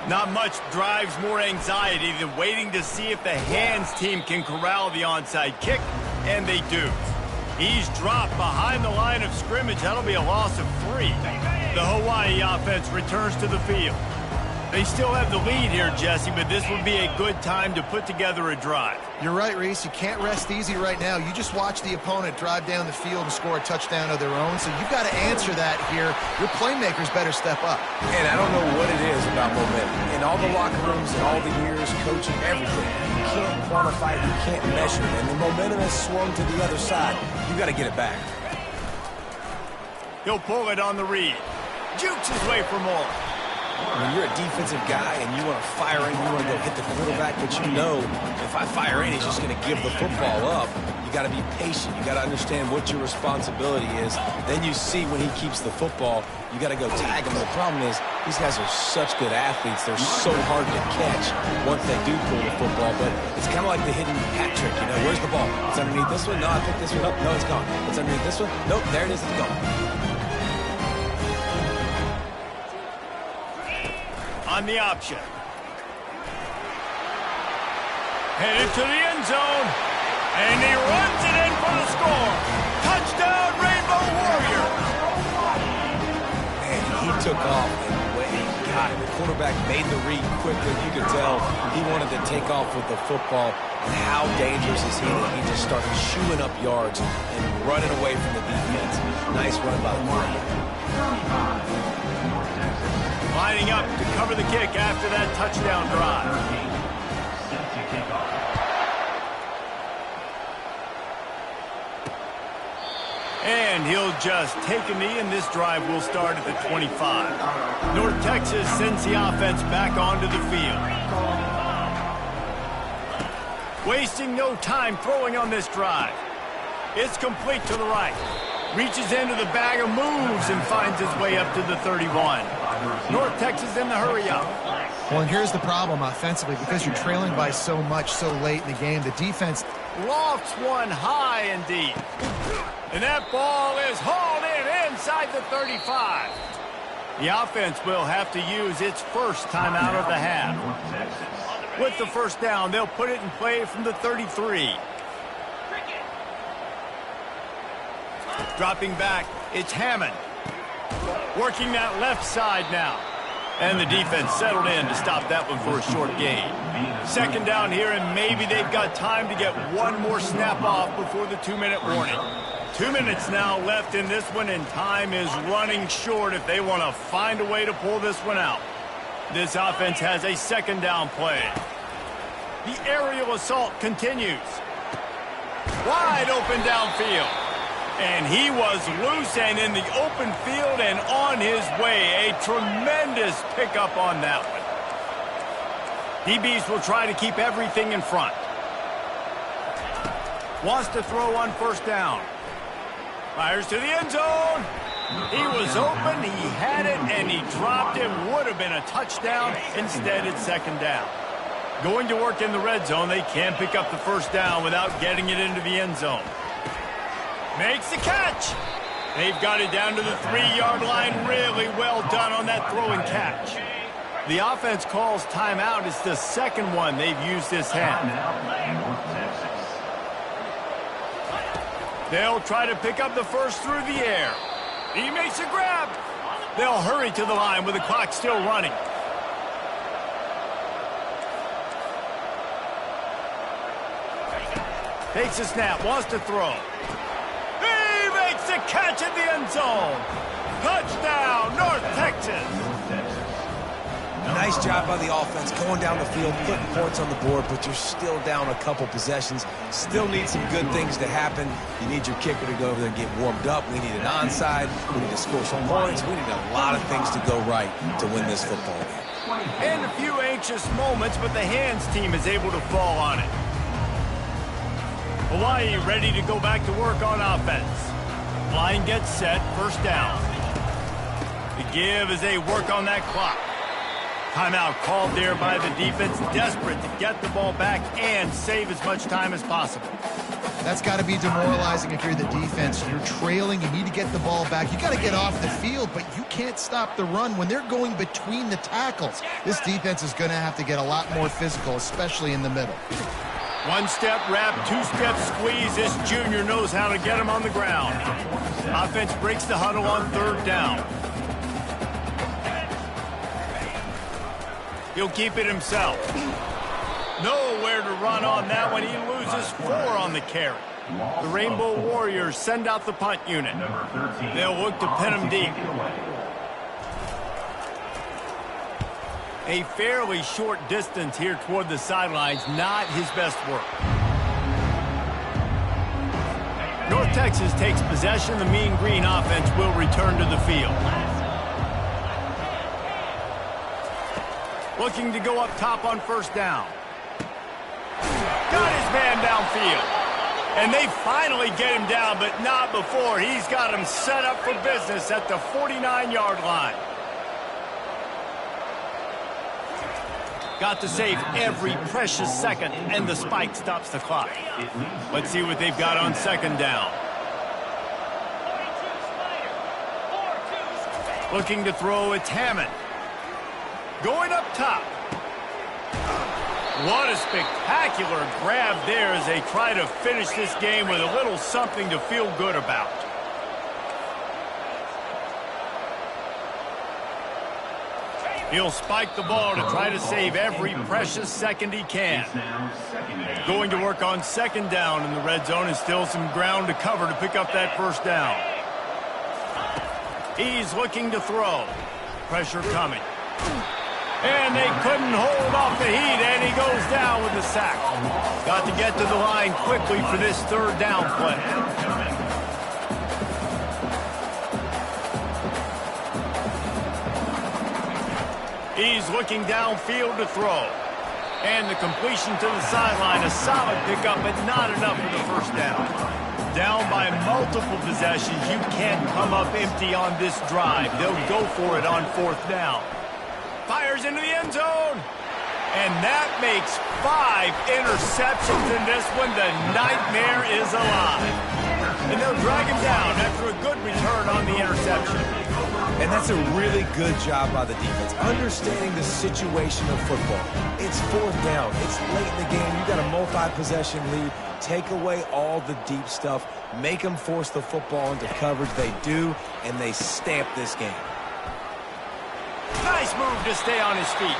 Not much drives more anxiety than waiting to see if the hands team can corral the onside kick, and they do. He's dropped behind the line of scrimmage. That'll be a loss of 3. The Hawaii offense returns to the field. They still have the lead here, Jesse, but this would be a good time to put together a drive. You're right, Reese. You can't rest easy right now. You just watch the opponent drive down the field and score a touchdown of their own, so you've got to answer that here. Your playmakers better step up. And I don't know what it is about momentum. In all the locker rooms and all the years, coaching, everything, you can't quantify it, you can't measure it. And the momentum has swung to the other side. You got to get it back. He'll pull it on the read. Jukes his way for more. When you're a defensive guy and you want to fire in, you want to go hit the quarterback, but you know if I fire in, he's just going to give the football up. You got to be patient. You got to understand what your responsibility is. Then you see when he keeps the football, you got to go tag him. The problem is these guys are such good athletes. They're so hard to catch once they do pull the football, but it's kind of like the hidden hat trick. You know, where's the ball? It's underneath this one. No, I picked this one up. No, it's gone. It's underneath this one. Nope, there it is. It's gone. On the option. Headed to the end zone. And he runs it in for the score. Touchdown, Rainbow Warriors. Man, he took off and way he got it. The quarterback made the read quickly. You could tell he wanted to take off with the football. And how dangerous is he that he just started shooing up yards and running away from the defense. Nice run by the quarterback. Lining up to cover the kick after that touchdown drive. And he'll just take a knee, and this drive will start at the 25. North Texas sends the offense back onto the field. Wasting no time throwing on this drive. It's complete to the right. Reaches into the bag of moves and finds his way up to the 31. North Texas in the hurry up. Well, and here's the problem offensively. Because you're trailing by so much so late in the game, the defense Lofts one high and deep. And that ball is hauled in inside the 35. The offense will have to use its first timeout of the half. With the first down, they'll put it in play from the 33. Dropping back, it's Hammond. Working that left side now. And the defense settled in to stop that one for a short gain. Second down here, and maybe they've got time to get one more snap off before the 2-minute warning. 2 minutes now left in this one, and time is running short if they want to find a way to pull this one out. This offense has a second down play. The aerial assault continues. Wide open downfield. And he was loose and in the open field and on his way. A tremendous pickup on that one. DBs will try to keep everything in front. Wants to throw on first down. Fires to the end zone. He was open, he had it, and he dropped it. Would have been a touchdown. Instead, it's second down. Going to work in the red zone. They can't pick up the first down without getting it into the end zone. Makes the catch. They've got it down to the 3-yard line. Really well done on that throw and catch. The offense calls timeout. It's the second one they've used this half. They'll try to pick up the first through the air. He makes a grab. They'll hurry to the line with the clock still running. Takes a snap, wants to throw. He makes the catch at the end zone. Touchdown, North Texas. Nice job by the offense going down the field, putting points on the board, but you're still down a couple possessions. Still need some good things to happen. You need your kicker to go over there and get warmed up. We need an onside. We need to score some points. We need a lot of things to go right to win this football game. And a few anxious moments, but the hands team is able to fall on it. Hawaii ready to go back to work on offense. Line gets set, first down. The give as they work on that clock. Timeout called there by the defense, desperate to get the ball back and save as much time as possible. That's got to be demoralizing if you're the defense. You're trailing, you need to get the ball back. You got to get off the field, but you can't stop the run when they're going between the tackles. This defense is going to have to get a lot more physical, especially in the middle. One-step wrap, two-step squeeze. This junior knows how to get him on the ground. Offense breaks the huddle on third down. He'll keep it himself. Nowhere to run on that one. He loses 4 on the carry. The Rainbow Warriors send out the punt unit. They'll look to pin him deep. A fairly short distance here toward the sidelines. Not his best work. North Texas takes possession. The Mean Green offense will return to the field. looking to go up top on first down. Got his man downfield. And they finally get him down, but not before. He's got him set up for business at the 49-yard line. Got to save every precious second, and the spike stops the clock. Let's see what they've got on second down. Looking to throw, it's Hammond. Going up top. What a spectacular grab there as they try to finish this game with a little something to feel good about. He'll spike the ball to try to save every precious second he can. Going to work on second down in the red zone, and still some ground to cover to pick up that first down. He's looking to throw. Pressure coming. And they couldn't hold off the heat, and he goes down with the sack. Got to get to the line quickly for this third down play. He's looking downfield to throw. And the completion to the sideline, a solid pickup, but not enough for the first down. Down by multiple possessions, you can't come up empty on this drive. They'll go for it on fourth down. Fires into the end zone. And that makes 5 interceptions in this one. The nightmare is alive. And they'll drag him down after a good return on the interception. And that's a really good job by the defense, understanding the situation of football. It's fourth down. It's late in the game. You got a multi-possession lead. Take away all the deep stuff. Make them force the football into coverage. They do, and they stamp this game. Nice move to stay on his feet.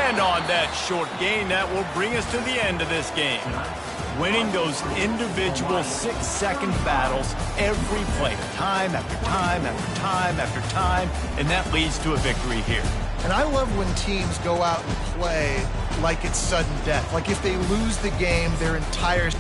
And on that short gain, that will bring us to the end of this game. Winning those individual 6-second battles every play, time after time after time after time, and that leads to a victory here. And I love when teams go out and play like it's sudden death. Like if they lose the game, their entire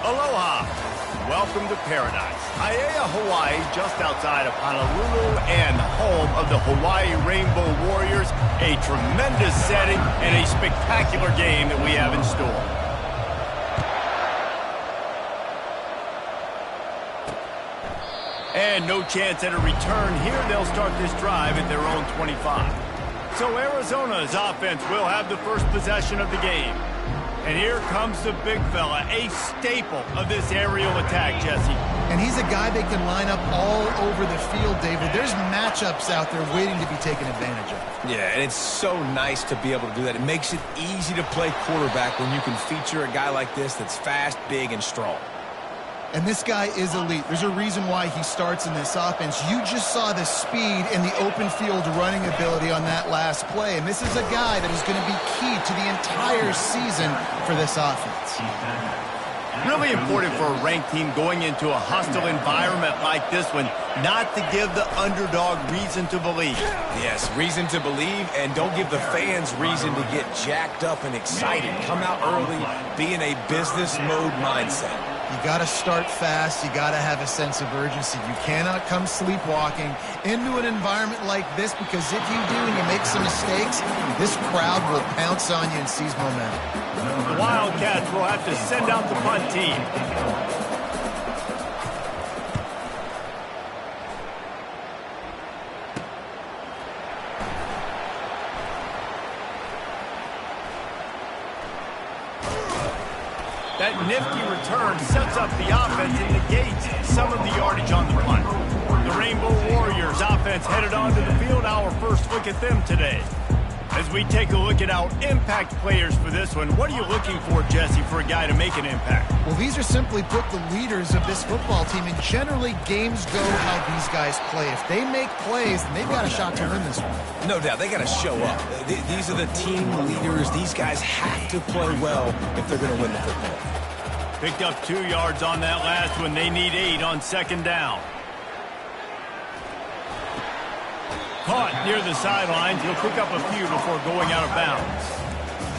Aloha. Welcome to paradise. Aiea, Hawaii, just outside of Honolulu and home of the Hawaii Rainbow Warriors. A tremendous setting and a spectacular game that we have in store. And no chance at a return here. They'll start this drive at their own 25. So Arizona's offense will have the first possession of the game. And here comes the big fella, a staple of this aerial attack, Jesse. And he's a guy they can line up all over the field, David. There's matchups out there waiting to be taken advantage of. Yeah, and it's so nice to be able to do that. It makes it easy to play quarterback when you can feature a guy like this that's fast, big, and strong. And this guy is elite. There's a reason why he starts in this offense. You just saw the speed and the open field running ability on that last play. And this is a guy that is going to be key to the entire season for this offense. Really important for a ranked team going into a hostile environment like this one, not to give the underdog reason to believe. Yes, reason to believe, and don't give the fans reason to get jacked up and excited. Come out early, be in a business mode mindset. You got to start fast. You got to have a sense of urgency. You cannot come sleepwalking into an environment like this, because if you do and you make some mistakes, this crowd will pounce on you and seize momentum. The Wildcats will have to send out the punt team. That nifty return sets up the offense and negates some of the yardage on the punt. The Rainbow Warriors offense headed onto the field. Our first look at them today. As we take a look at our impact players for this one, what are you looking for, Jesse, for a guy to make an impact? Well, these are simply put the leaders of this football team, and generally games go how these guys play. If they make plays, then they've got a shot to win this one. No doubt, they got to show up. These are the team leaders. These guys have to play well if they're going to win the football. Picked up 2 yards on that last one. They need 8 on second down. Caught near the sidelines. He'll pick up a few before going out of bounds.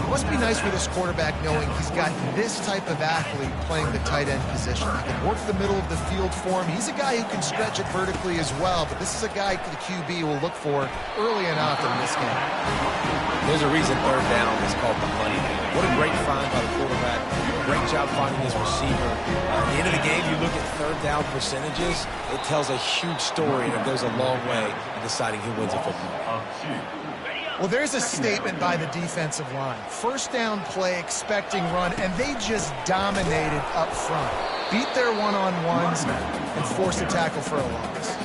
It must be nice for this quarterback knowing he's got this type of athlete playing the tight end position. He can work the middle of the field for him. He's a guy who can stretch it vertically as well, but this is a guy the QB will look for early and often in this game. There's a reason third down is called the money. What a great find by the quarterback. Great job finding his receiver. At the end of the game, you look at third down percentages, it tells a huge story, and it goes a long way in deciding who wins a football. Well, there's a statement by the defensive line. First down play, expecting run, and they just dominated up front. Beat their one-on-ones and forced a tackle for a loss.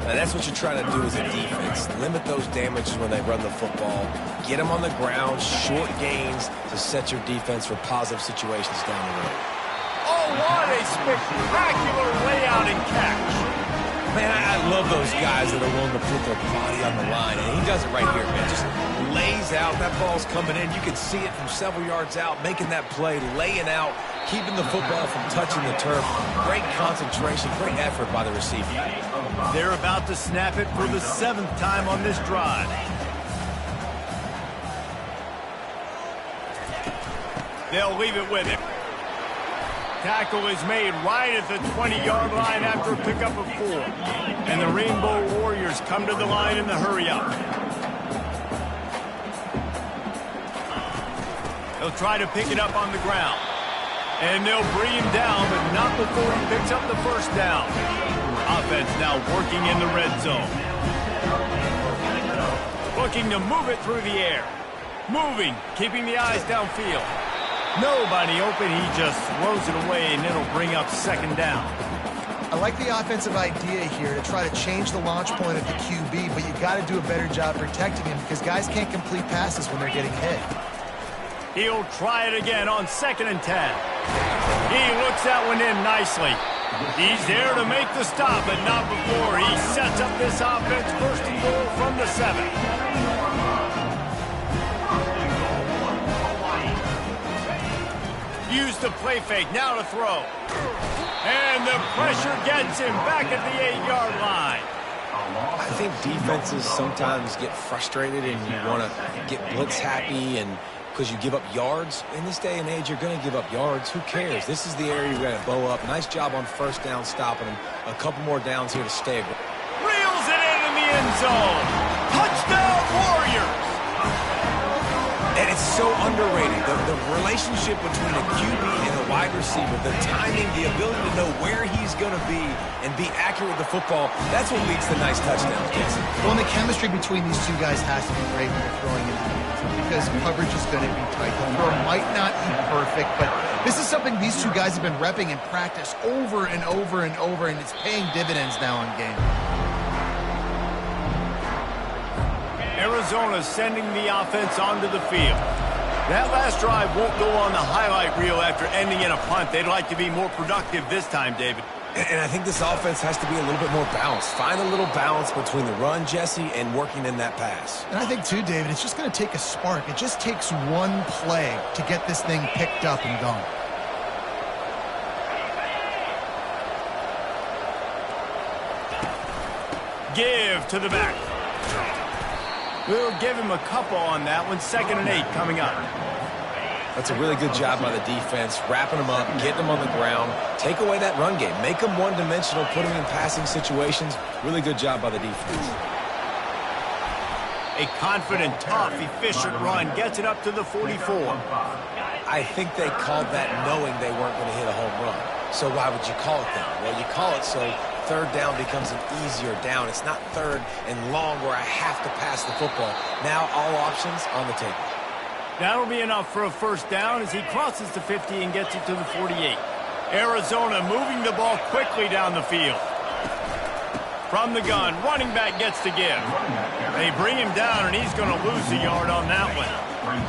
And that's what you're trying to do as a defense. Limit those damages when they run the football. Get them on the ground, short gains to set your defense for positive situations down the road. Oh, what a spectacular layout and catch. Man, I love those guys that are willing to put their body on the line. And he does it right here, man. Just lays out. That ball's coming in. You can see it from several yards out, making that play, laying out, keeping the football from touching the turf. Great concentration, great effort by the receiver. They're about to snap it for the 7th time on this drive. They'll leave it with him. Tackle is made right at the 20-yard line after a pickup of 4. And the Rainbow Warriors come to the line in the hurry-up. They'll try to pick it up on the ground. And they'll bring him down, but not before he picks up the first down. Offense now working in the red zone. Looking to move it through the air. Moving, keeping the eyes downfield. Nobody open, he just throws it away, and it'll bring up second down. I like the offensive idea here to try to change the launch point of the QB, but you got to do a better job protecting him because guys can't complete passes when they're getting hit. He'll try it again on 2nd and 10. He looks that one in nicely. He's there to make the stop, but not before he sets up this offense first and goal from the 7. Use the play fake, now to throw. And the pressure gets him back at the 8-yard line. I think defenses sometimes get frustrated and you want to get blitz happy and because you give up yards. In this day and age, you're going to give up yards. Who cares? This is the area you're going to bow up. Nice job on first down stopping them. A couple more downs here to stay. Reels it in the end zone. Touchdown, Warriors! And it's so underrated. The relationship between a QB and a wide receiver, the timing, the ability to know where he's going to be and be accurate with the football, that's what leads to nice touchdowns, Jason. Well, and the chemistry between these two guys has to be great when they're throwing into the end zone because coverage is going to be tight. The throw might not be perfect, but this is something these two guys have been repping in practice over and over and over, and it's paying dividends now in game. Arizona sending the offense onto the field. That last drive won't go on the highlight reel after ending in a punt. They'd like to be more productive this time, David. And I think this offense has to be a little bit more balanced. Find a little balance between the run, Jesse, and working in that pass. And I think, too, David, it's just going to take a spark. It just takes one play to get this thing picked up and going. Give to the back. We'll give him a couple on that one. 2nd and 8 coming up. That's a really good job by the defense, wrapping them up, getting them on the ground. Take away that run game. Make them one-dimensional, put them in passing situations. Really good job by the defense. A confident, tough, efficient run gets it up to the 44. I think they called that knowing they weren't going to hit a home run. So why would you call it that? Well, you call it so third down becomes an easier down. It's not third and long where I have to pass the football. Now all options on the table. That'll be enough for a first down as he crosses the 50 and gets it to the 48. Arizona moving the ball quickly down the field. From the gun, running back gets to give. They bring him down, and he's going to lose a yard on that one.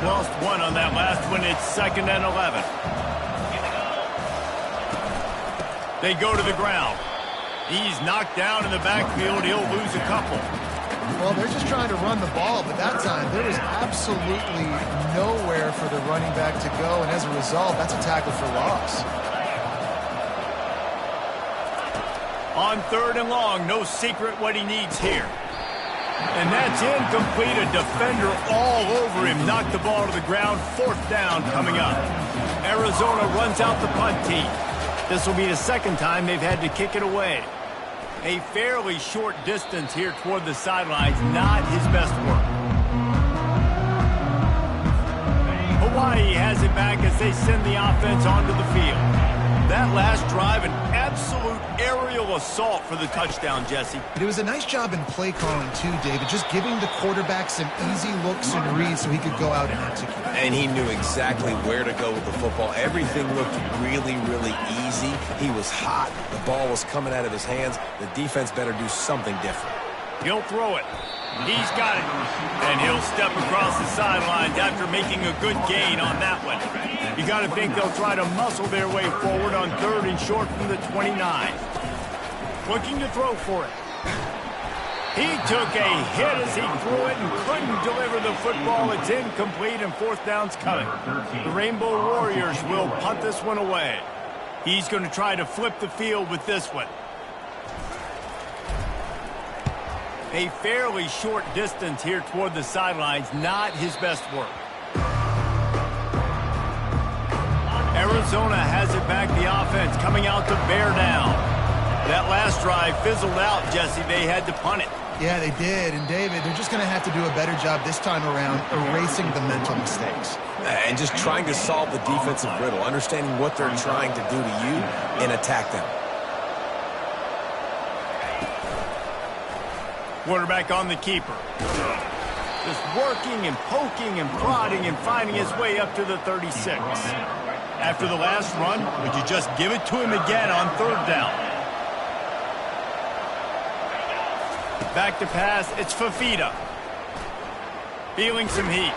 Lost one on that last one. It's 2nd and 11. They go to the ground. He's knocked down in the backfield. He'll lose a couple. Well, they're just trying to run the ball, but that time there was absolutely nowhere for the running back to go, and as a result, that's a tackle for loss. On 3rd and long, no secret what he needs here. And that's incomplete. A defender all over him. Knocked the ball to the ground. 4th down coming up. Arizona runs out the punt team. This will be the 2nd time they've had to kick it away. A fairly short distance here toward the sidelines. Not his best work. Hawaii has it back as they send the offense onto the field. That last drive, an absolute aerial assault for the touchdown, Jesse. But it was a nice job in play calling, too, David, just giving the quarterback some easy looks and reads so he could go out and execute. And he knew exactly where to go with the football. Everything looked really, really easy. He was hot. The ball was coming out of his hands. The defense better do something different. He'll throw it. He's got it. And he'll step across the sidelines after making a good gain on that one. You got to think they'll try to muscle their way forward on 3rd and short from the 29. Looking to throw for it. He took a hit as he threw it and couldn't deliver the football. It's incomplete and 4th down's coming. The Rainbow Warriors will punt this one away. He's going to try to flip the field with this one. A fairly short distance here toward the sidelines. Not his best work. Arizona has it back. The offense coming out to bear down. That last drive fizzled out, Jesse. They had to punt it. Yeah, they did. And, David, they're just going to have to do a better job this time around erasing the mental mistakes. And just trying to solve the defensive riddle, understanding what they're trying to do to you and attack them. Quarterback on the keeper. Just working and poking and prodding and finding his way up to the 36. After the last run, would you just give it to him again on 3rd down? Back to pass, it's Fafita. Feeling some heat.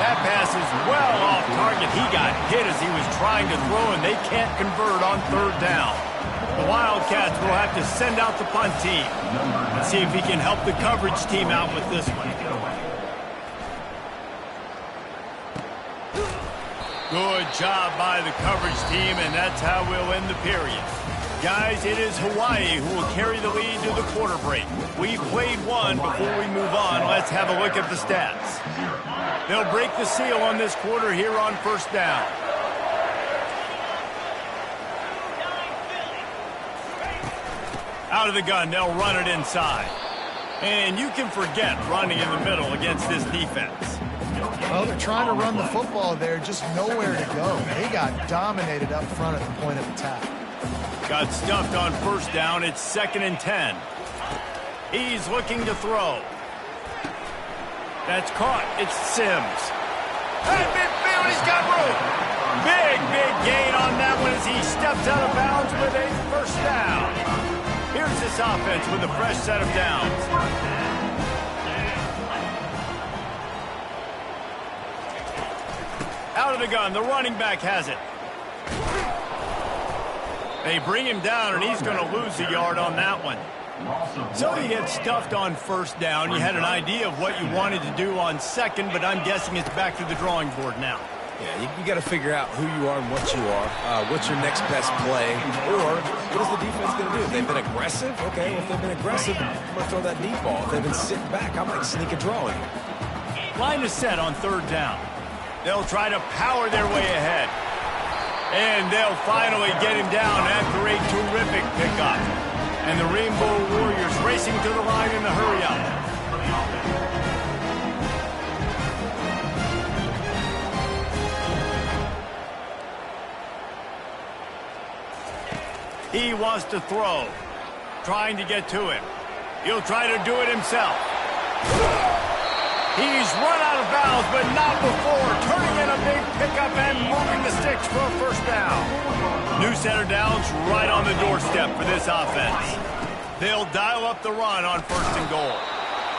That pass is well off target. He got hit as he was trying to throw, and they can't convert on 3rd down. The Wildcats will have to send out the punt team. Let's see if he can help the coverage team out with this one. Good job by the coverage team, and that's how we'll end the period. Guys, it is Hawaii who will carry the lead to the quarter break. We've played one. Before we move on, let's have a look at the stats. They'll break the seal on this quarter here on first down. Out of the gun, they'll run it inside. And you can forget running in the middle against this defense. Well, they're trying to run the football there, just nowhere to go. They got dominated up front at the point of attack. Got stuffed on first down. It's 2nd and 10. He's looking to throw. That's caught. It's Sims. Hey, midfield, he's got room. Big gain on that one as he steps out of bounds with a first down. Here's this offense with a fresh set of downs. Out of the gun, the running back has it. They bring him down, and he's going to lose a yard on that one. So you get stuffed on first down. You had an idea of what you wanted to do on second, but I'm guessing it's back to the drawing board now. Yeah, you got to figure out who you are and what you are. What's your next best play? Or what is the defense going to do? If they've been aggressive, okay, well, if they've been aggressive, I'm going to throw that deep ball. If they've been sitting back, I might sneak a draw in. Line is set on third down. They'll try to power their way ahead. And they'll finally get him down after a terrific pickup. And the Rainbow Warriors racing to the line in a hurry-up. He wants to throw, trying to get to him. He'll try to do it himself. He's run out of bounds, but not before, turning in a big pickup and moving the sticks for a first down. New set of downs right on the doorstep for this offense. They'll dial up the run on 1st and goal.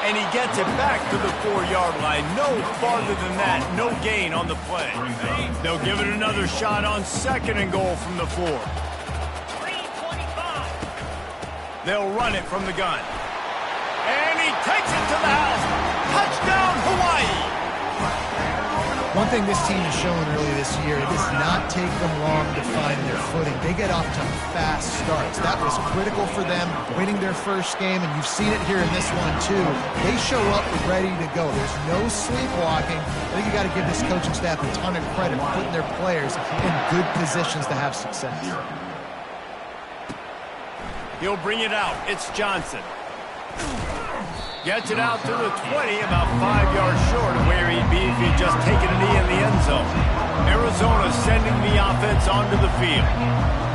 And he gets it back to the 4-yard line. No farther than that, no gain on the play. They'll give it another shot on 2nd and goal from the 4. They'll run it from the gun. And he takes it to the house. Touchdown, Hawaii! One thing this team has shown early this year, it does not take them long to find their footing. They get off to fast starts. That was critical for them, winning their first game, and you've seen it here in this one too. They show up ready to go. There's no sleepwalking. I think you got to give this coaching staff a ton of credit for putting their players in good positions to have success. He'll bring it out. It's Johnson. Gets it out to the 20, about 5 yards short of where he'd be if he'd just taken a knee in the end zone. Arizona sending the offense onto the field.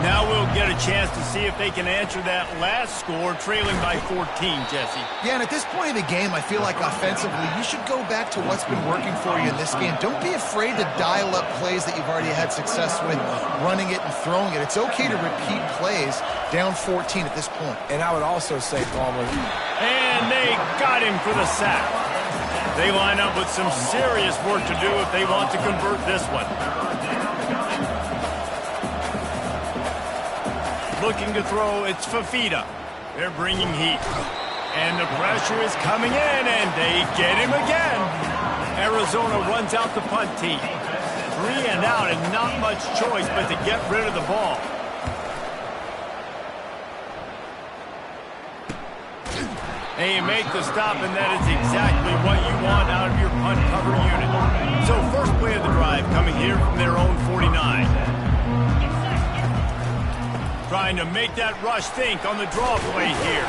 Now we'll get a chance to see if they can answer that last score, trailing by 14, Jesse. Yeah, and at this point in the game, I feel like offensively, you should go back to what's been working for you in this game. Don't be afraid to dial up plays that you've already had success with, running it and throwing it. It's okay to repeat plays down 14 at this point. And I would also say, Palmer. And they got him for the sack. They line up with some serious work to do if they want to convert this one. Looking to throw, it's Fafita. They're bringing heat. And the pressure is coming in, and they get him again. Arizona runs out the punt team. 3 and out, and not much choice but to get rid of the ball. And you make the stop, and that is exactly what you want out of your punt cover unit. So first play of the drive coming here from their own 49. Trying to make that rush think on the draw play here.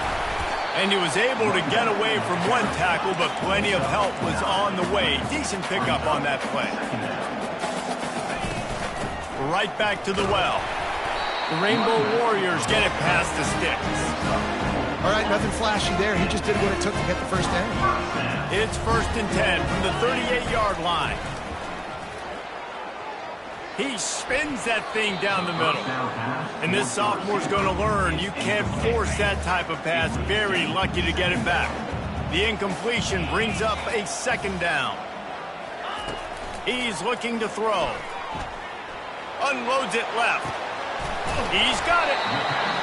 And he was able to get away from one tackle, but plenty of help was on the way. Decent pickup on that play. Right back to the well. The Rainbow Warriors get it past the sticks. All right, nothing flashy there. He just did what it took to get the first down. It's 1st and 10 from the 38-yard line. He spins that thing down the middle. And this sophomore's going to learn you can't force that type of pass. Very lucky to get it back. The incompletion brings up a 2nd down. He's looking to throw. Unloads it left. He's got it.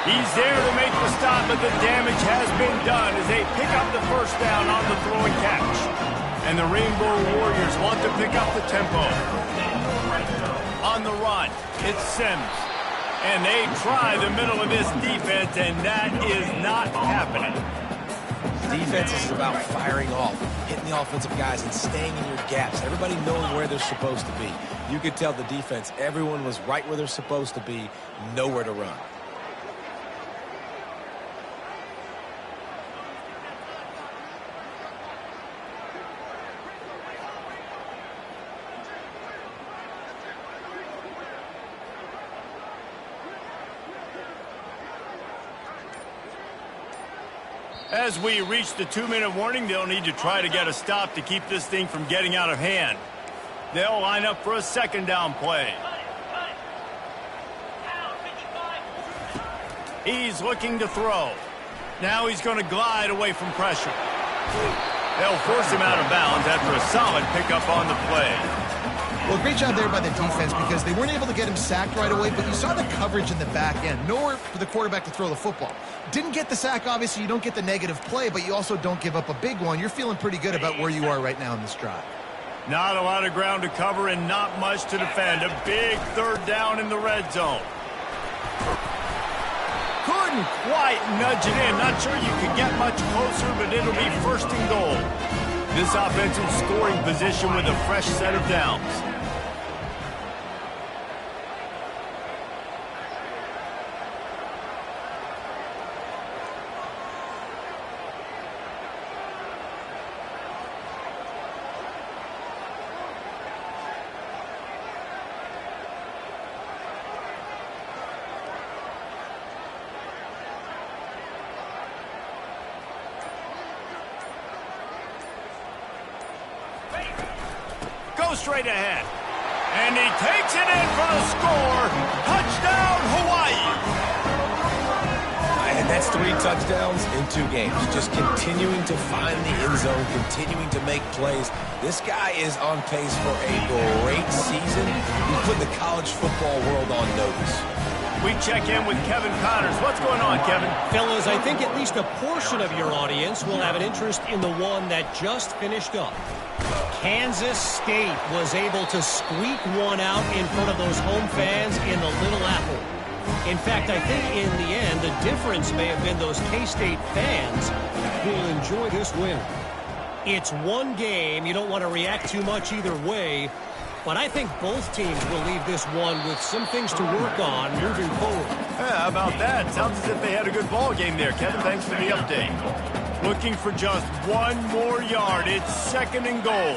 He's there to make the stop, but the damage has been done as they pick up the first down on the throw and catch. And the Rainbow Warriors want to pick up the tempo. On the run, it's Sims. And they try the middle of this defense, and that is not happening. Defense is about firing off, hitting the offensive guys, and staying in your gaps. Everybody knowing where they're supposed to be. You could tell the defense, everyone was right where they're supposed to be, nowhere to run. As we reach the 2-minute warning, they'll need to try to get a stop to keep this thing from getting out of hand. They'll line up for a second down play. He's looking to throw. Now he's going to glide away from pressure. They'll force him out of bounds after a solid pickup on the play. Well, great job there by the defense because they weren't able to get him sacked right away, but you saw the coverage in the back end. Nowhere for the quarterback to throw the football. Didn't get the sack, obviously. You don't get the negative play, but you also don't give up a big one. You're feeling pretty good about where you are right now in this drive. Not a lot of ground to cover and not much to defend. A big third down in the red zone. Couldn't quite nudge it in. Not sure you could get much closer, but it'll be first and goal. This offensive scoring position with a fresh set of downs. Straight ahead. And he takes it in for the score. Touchdown, Hawaii. And that's 3 touchdowns in 2 games. Just continuing to find the end zone, continuing to make plays. This guy is on pace for a great season. He's put the college football world on notice. We check in with Kevin Connors. What's going on, Kevin? Fellas, I think at least a portion of your audience will have an interest in the one that just finished up. Kansas State was able to squeak one out in front of those home fans in the Little Apple. In fact, I think in the end, the difference may have been those K-State fans who will enjoy this win. It's one game. You don't want to react too much either way. But I think both teams will leave this one with some things to work on moving forward. Yeah, how about that? Sounds as if they had a good ball game there. Kevin, thanks for the update. Looking for just one more yard. It's second and goal.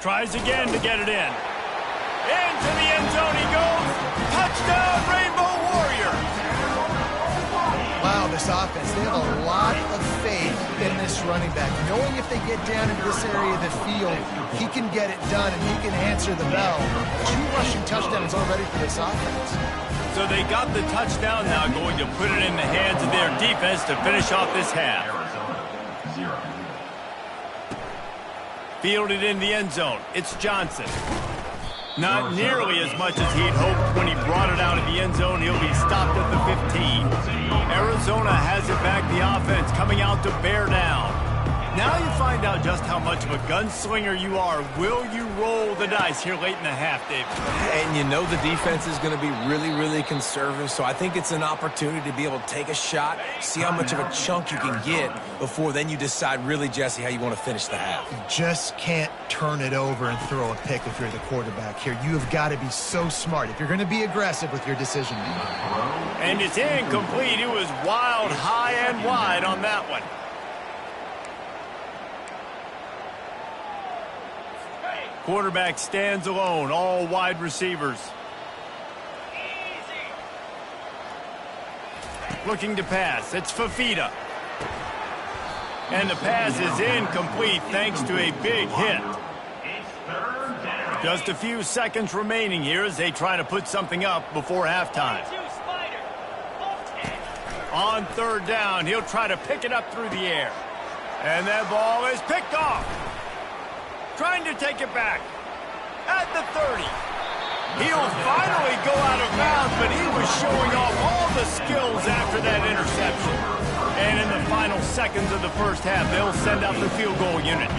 Tries again to get it in. Into the end zone he goes. Touchdown, Rainbow Warriors. Wow, this offense, they have a lot of faith in this running back. Knowing if they get down into this area of the field, he can get it done and he can answer the bell. 2 rushing touchdowns already for this offense. So they got the touchdown, now going to put it in the hands of their defense to finish off this half. Fielded in the end zone. It's Johnson. Not nearly as much as he'd hoped when he brought it out of the end zone. He'll be stopped at the 15. Arizona has it back, the offense coming out to bear down. Now you find out just how much of a gunslinger you are. Will you roll the dice here late in the half, David? And you know the defense is going to be really, really conservative, so I think it's an opportunity to be able to take a shot, see how much of a chunk you can get before then you decide really, Jesse, how you want to finish the half. You just can't turn it over and throw a pick if you're the quarterback here. You have got to be so smart if you're going to be aggressive with your decision making. And it's incomplete. It was wild, high and wide on that one. Quarterback stands alone, all wide receivers. Looking to pass, it's Fafita. And the pass is incomplete thanks to a big hit. Just a few seconds remaining here as they try to put something up before halftime. On third down, he'll try to pick it up through the air. And that ball is picked off. Trying to take it back. At the 30. He'll finally go out of bounds, but he was showing off all the skills after that interception. And in the final seconds of the first half, they'll send out the field goal unit.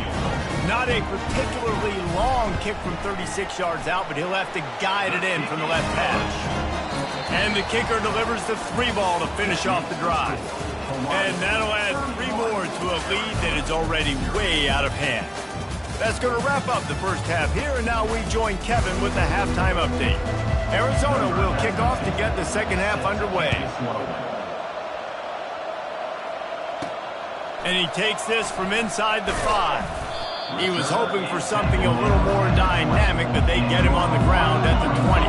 Not a particularly long kick from 36 yards out, but he'll have to guide it in from the left hash. And the kicker delivers the 3 ball to finish off the drive. And that'll add 3 more to a lead that is already way out of hand. That's going to wrap up the first half here, and now we join Kevin with the halftime update. Arizona will kick off to get the second half underway. And he takes this from inside the 5. He was hoping for something a little more dynamic, but they get him on the ground at the 20.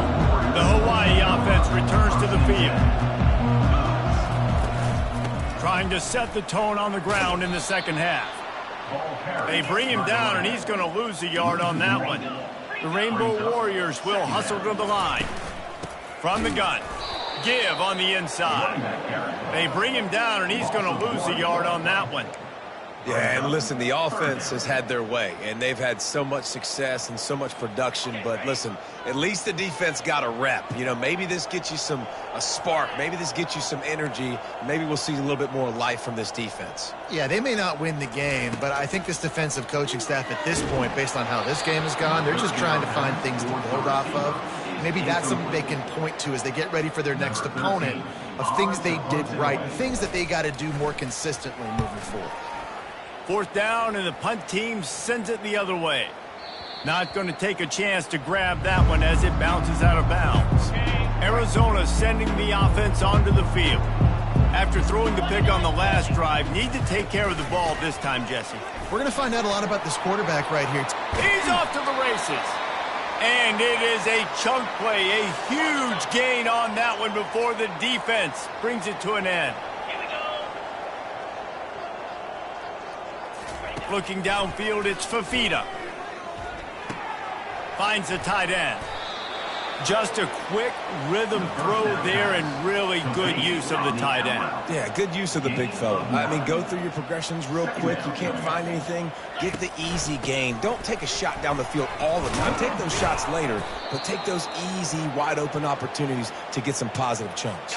The Hawaii offense returns to the field. Trying to set the tone on the ground in the second half. They bring him down, and he's going to lose a yard on that one. The Rainbow Warriors will hustle to the line. From the gun. Give on the inside. They bring him down, and he's going to lose a yard on that one. Yeah, and listen, the offense has had their way, and they've had so much success and so much production. But listen, at least the defense got a rep. You know, maybe this gets you a spark. Maybe this gets you some energy. Maybe we'll see a little bit more life from this defense. Yeah, they may not win the game, but I think this defensive coaching staff at this point, based on how this game has gone, they're just trying to find things to build off of. Maybe that's something they can point to as they get ready for their next opponent, of things they did right and things that they got to do more consistently moving forward. Fourth down, and the punt team sends it the other way. Not going to take a chance to grab that one as it bounces out of bounds. Arizona sending the offense onto the field. After throwing the pick on the last drive, need to take care of the ball this time, Jesse. We're going to find out a lot about this quarterback right here. He's off to the races. And it is a chunk play, a huge gain on that one before the defense brings it to an end. Looking downfield, it's Fafita. Finds the tight end. Just a quick rhythm throw there and really good use of the tight end. Yeah, good use of the big fella. I mean, go through your progressions real quick. You can't find anything. Get the easy gain. Don't take a shot down the field all the time. Take those shots later, but take those easy, wide-open opportunities to get some positive chunks.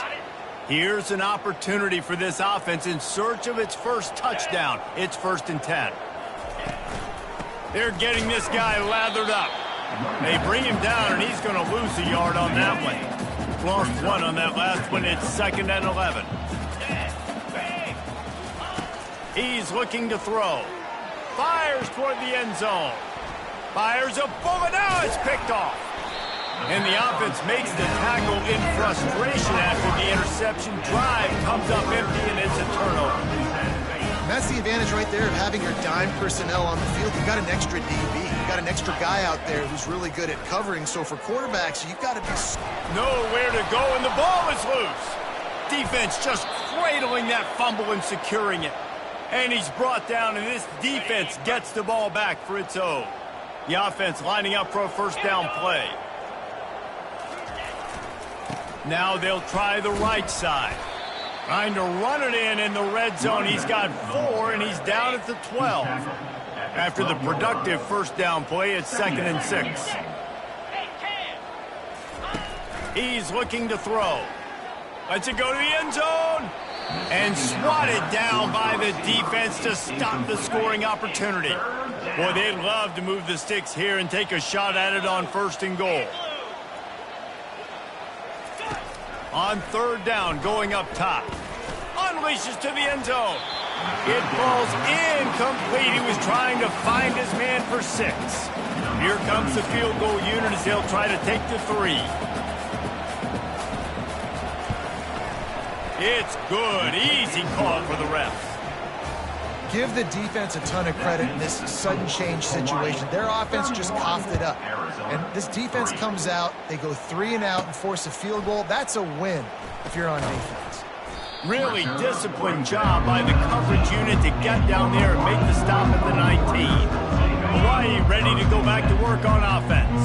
Here's an opportunity for this offense in search of its first touchdown. It's 1st and 10. They're getting this guy lathered up. They bring him down, and he's going to lose a yard on that one. Lost 1 on that last one. It's 2nd and 11. He's looking to throw. Fires toward the end zone. Fires a bullet. Now it's picked off. And the offense makes the tackle in frustration after the interception. Drive comes up empty, and it's a turnover. And that's the advantage right there of having your dime personnel on the field. You've got an extra DB. You've got an extra guy out there who's really good at covering. So for quarterbacks, you've got to be... Nowhere to go, and the ball is loose. Defense just cradling that fumble and securing it. And he's brought down, and this defense gets the ball back for its own. The offense lining up for a first down play. Now they'll try the right side. Trying to run it in the red zone. He's got 4, and he's down at the 12. After the productive first down play, it's 2nd and 6. He's looking to throw. Lets it go to the end zone. And swatted down by the defense to stop the scoring opportunity. Boy, they'd love to move the sticks here and take a shot at it on 1st and goal. On 3rd down, going up top. Unleashes to the end zone. It falls incomplete. He was trying to find his man for 6. Here comes the field goal unit as they'll try to take the 3. It's good. Easy call for the refs. Give the defense a ton of credit in this sudden change situation. Their offense just coughed it up. And this defense comes out, they go 3 and out and force a field goal. That's a win if you're on defense. Really disciplined job by the coverage unit to get down there and make the stop at the 19. Hawaii ready to go back to work on offense.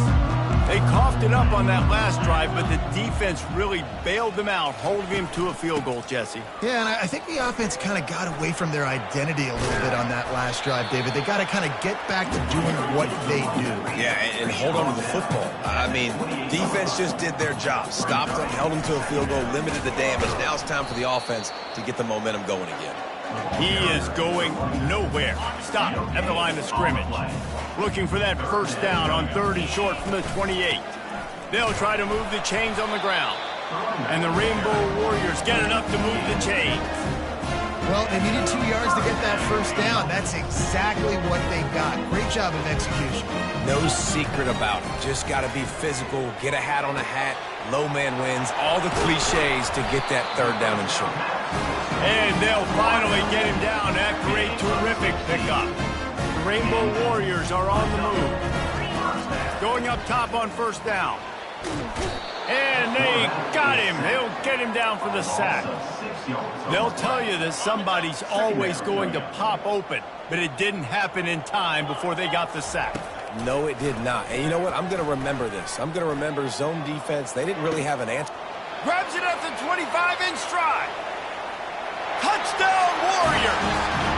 They coughed it up on that last drive, but the defense really bailed them out, holding him to a field goal, Jesse. Yeah, and I think the offense kind of got away from their identity a little bit on that last drive, David. They got to kind of get back to doing what they do. Yeah, and hold on to the football. I mean, defense just did their job. Stopped them, held them to a field goal, limited the damage. Now it's time for the offense to get the momentum going again. He is going nowhere. Stop at the line of scrimmage. Looking for that first down on 3rd and short from the 28. They'll try to move the chains on the ground. And the Rainbow Warriors get it up to move the chains. Well, they needed 2 yards to get that first down. That's exactly what they got. Great job of execution. No secret about it. Just got to be physical, get a hat on a hat, low man wins, all the cliches to get that 3rd down and short. And they'll finally get him down after a terrific pickup. The Rainbow Warriors are on the move. Going up top on first down. And they got him. They'll get him down for the sack. They'll tell you that somebody's always going to pop open, but it didn't happen in time before they got the sack. No, it did not. And you know what? I'm going to remember this. I'm going to remember zone defense. They didn't really have an answer. Grabs it at the 25 in stride. Touchdown Warriors!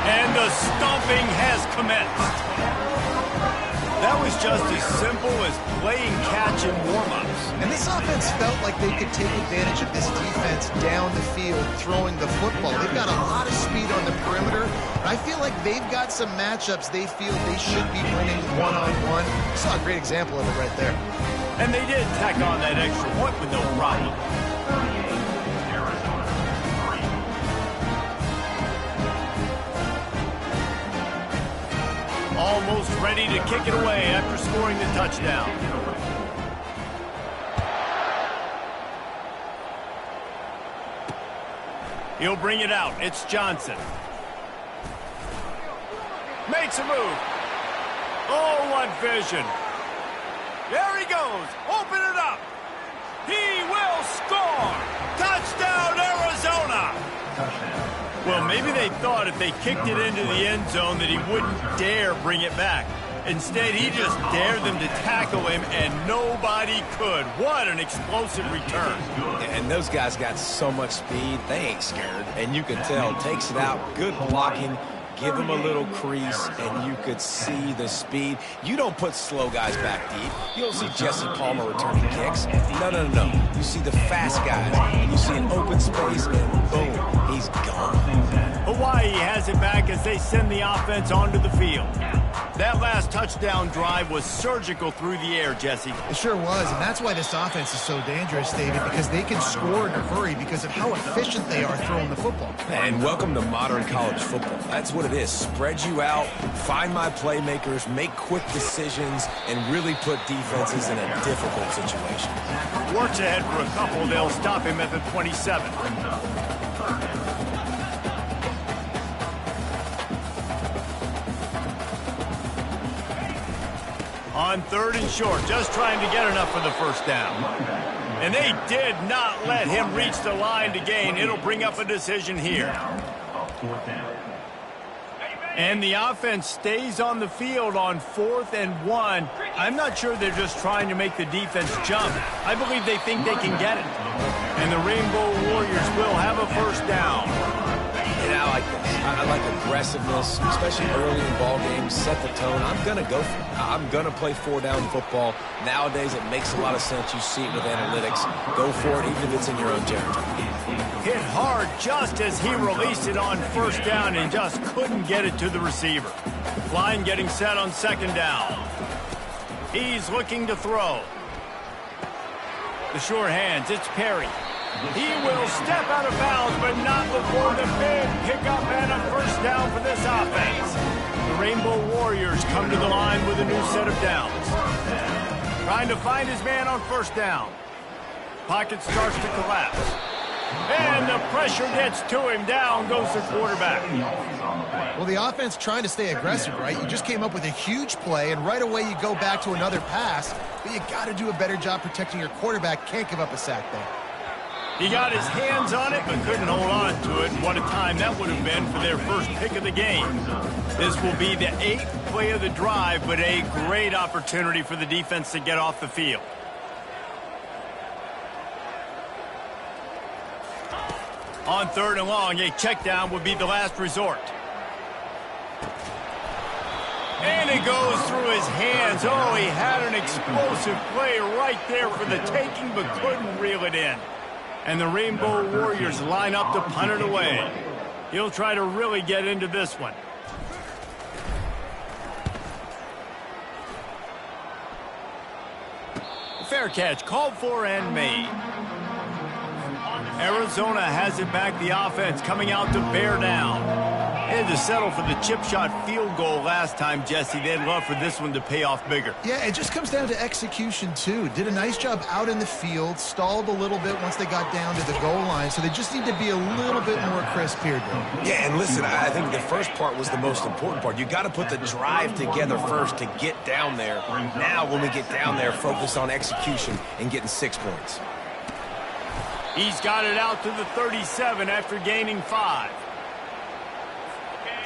And the stomping has commenced. That was just as simple as playing catch in warm-ups. And this offense felt like they could take advantage of this defense down the field throwing the football. They've got a lot of speed on the perimeter. I feel like they've got some matchups they feel they should be winning one-on-one. Saw a great example of it right there. And they did tack on that extra point with no problem. Almost ready to kick it away after scoring the touchdown. He'll bring it out. It's Johnson. Makes a move. Oh, what vision. There he goes. Open it up. He will score. Touchdown, Arizona. Well, maybe they thought if they kicked it into the end zone that he wouldn't dare bring it back. Instead, he just dared them to tackle him, and nobody could. What an explosive return. And those guys got so much speed, they ain't scared. And you can tell, takes it out, good blocking, give him a little crease, and you could see the speed. You don't put slow guys back deep. You don't see Jesse Palmer returning kicks. No, no, no, no. You see the fast guys, and you see an open space, and boom, he's gone. Hawaii has it back as they send the offense onto the field. That last touchdown drive was surgical through the air, Jesse. It sure was, and that's why this offense is so dangerous, David, because they can score in a hurry because of how efficient they are throwing the football. And welcome to modern college football. That's what it is. Spread you out, find my playmakers, make quick decisions, and really put defenses in a difficult situation. Works ahead for a couple. They'll stop him at the 27. On 3rd and short, just trying to get enough for the first down. And they did not let him reach the line to gain. It'll bring up a decision here. And the offense stays on the field on 4th and 1. I'm not sure they're just trying to make the defense jump. I believe they think they can get it. And the Rainbow Warriors will have a first down. And I like this. I like aggressiveness, especially early in ball games. Set the tone. I'm going to go for it. I'm going to play 4-down football. Nowadays, it makes a lot of sense. You see it with analytics. Go for it, even if it's in your own territory. Hit hard just as he released it on first down and just couldn't get it to the receiver. Line getting set on 2nd down. He's looking to throw. The sure hands, it's Perry. He will step out of bounds, but not before the big pickup and a first down for this offense. The Rainbow Warriors come to the line with a new set of downs. Trying to find his man on first down. Pocket starts to collapse. And the pressure gets to him. Down goes the quarterback. Well, the offense trying to stay aggressive, right? You just came up with a huge play, and right away you go back to another pass, but you got to do a better job protecting your quarterback. Can't give up a sack there. He got his hands on it, but couldn't hold on to it. And what a time that would have been for their first pick of the game. This will be the 8th play of the drive, but a great opportunity for the defense to get off the field. On 3rd and long, a check down would be the last resort. And it goes through his hands. Oh, he had an explosive play right there for the taking, but couldn't reel it in. And the Rainbow Warriors line up to punt it away. He'll try to really get into this one. Fair catch, called for and made. Arizona has it back, the offense coming out to bear down. They had to settle for the chip shot field goal last time, Jesse. They'd love for this one to pay off bigger. Yeah, it just comes down to execution, too. Did a nice job out in the field, stalled a little bit once they got down to the goal line, so they just need to be a little bit more crisp here, though. Yeah, and listen, I think the first part was the most important part. You got to put the drive together first to get down there. Now, when we get down there, focus on execution and getting 6 points. He's got it out to the 37 after gaining 5.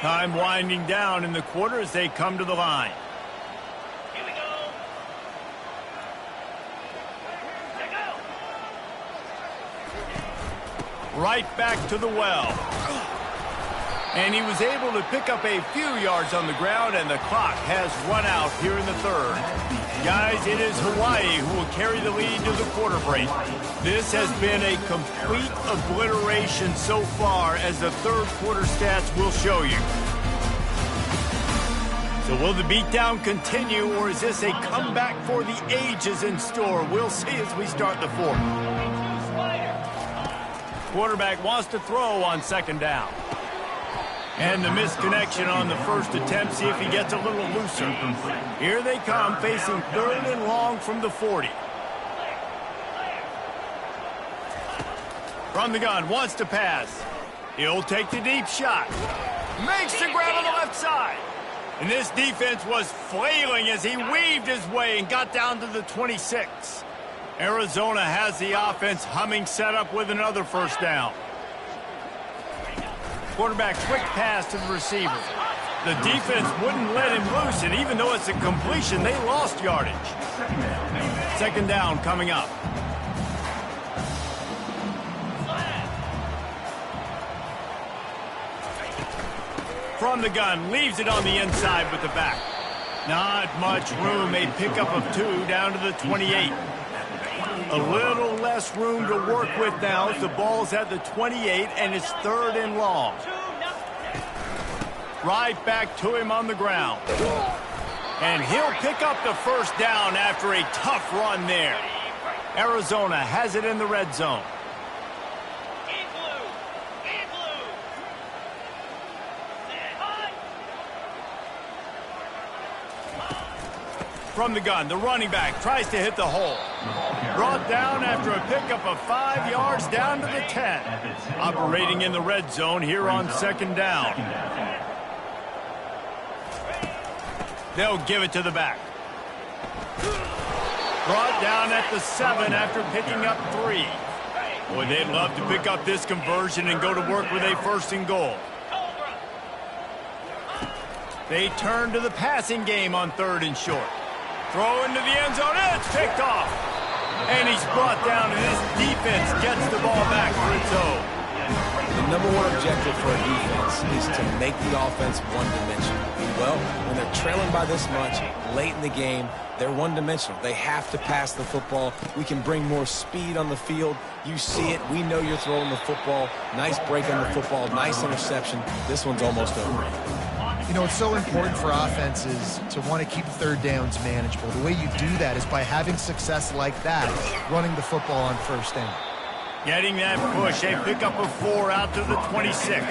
Time winding down in the quarter as they come to the line. Here we go. Here go. Right back to the well. And he was able to pick up a few yards on the ground, and the clock has run out here in the 3rd. Guys, it is Hawaii who will carry the lead to the quarter break. This has been a complete obliteration so far, as the 3rd quarter stats will show you. So will the beatdown continue, or is this a comeback for the ages in store? We'll see as we start the 4th. Quarterback wants to throw on 2nd down. And the misconnection on the first attempt. See if he gets a little looser. Here they come, facing 3rd and long from the 40. From the gun, wants to pass. He'll take the deep shot. Makes the grab on the left side. And this defense was flailing as he weaved his way and got down to the 26. Arizona has the offense humming, set up with another first down. Quarterback quick pass to the receiver. The defense wouldn't let him loose, and even though it's a completion, they lost yardage. 2nd down coming up. From the gun, leaves it on the inside with the back. Not much room, a pickup of 2 down to the 28. A little less room to work with now as the ball's at the 28 and it's 3rd and long. Right back to him on the ground. And he'll pick up the first down after a tough run there. Arizona has it in the red zone. From the gun, the running back tries to hit the hole. Brought down after a pickup of 5 yards down to the 10. Operating in the red zone here on 2nd down. They'll give it to the back. Brought down at the 7 after picking up 3. Boy, they'd love to pick up this conversion and go to work with a 1st and goal. They turn to the passing game on 3rd and short. Throw into the end zone, and it's picked off. And he's brought down, and this defense gets the ball back for its own. The number 1 objective for a defense is to make the offense one-dimensional. Well, when they're trailing by this much late in the game, they're one-dimensional. They have to pass the football. We can bring more speed on the field. You see it. We know you're throwing the football. Nice break on the football. Nice interception. This one's almost over. You know, it's so important for offenses to want to keep 3rd downs manageable. The way you do that is by having success like that, running the football on 1st down. Getting that push, a pickup of 4 out to the 26.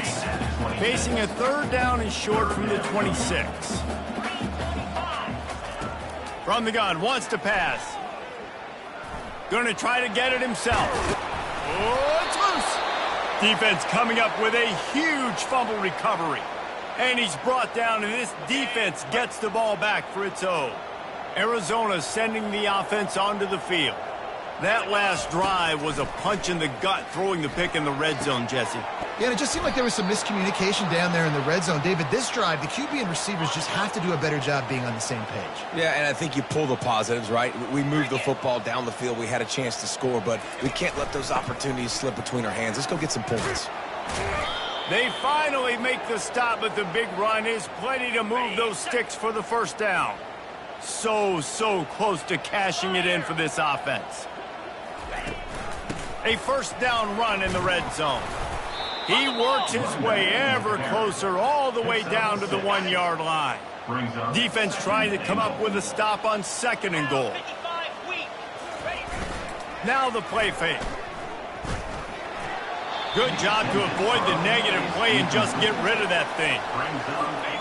Facing a 3rd down and short from the 26. From the gun, wants to pass. Going to try to get it himself. Oh, it's loose. Defense coming up with a huge fumble recovery. And he's brought down, and this defense gets the ball back for its own. Arizona sending the offense onto the field. That last drive was a punch in the gut, throwing the pick in the red zone, Jesse. Yeah, and it just seemed like there was some miscommunication down there in the red zone. David, this drive, the QB and receivers just have to do a better job being on the same page. Yeah, and I think you pull the positives, right? We moved the football down the field. We had a chance to score, but we can't let those opportunities slip between our hands. Let's go get some points. They finally make the stop, but the big run is plenty to move those sticks for the first down. So close to cashing it in for this offense. A first down run in the red zone. He works his way ever closer all the way down to the 1-yard line. Defense trying to come up with a stop on 2nd and goal. Now the play fake. Good job to avoid the negative play and just get rid of that thing.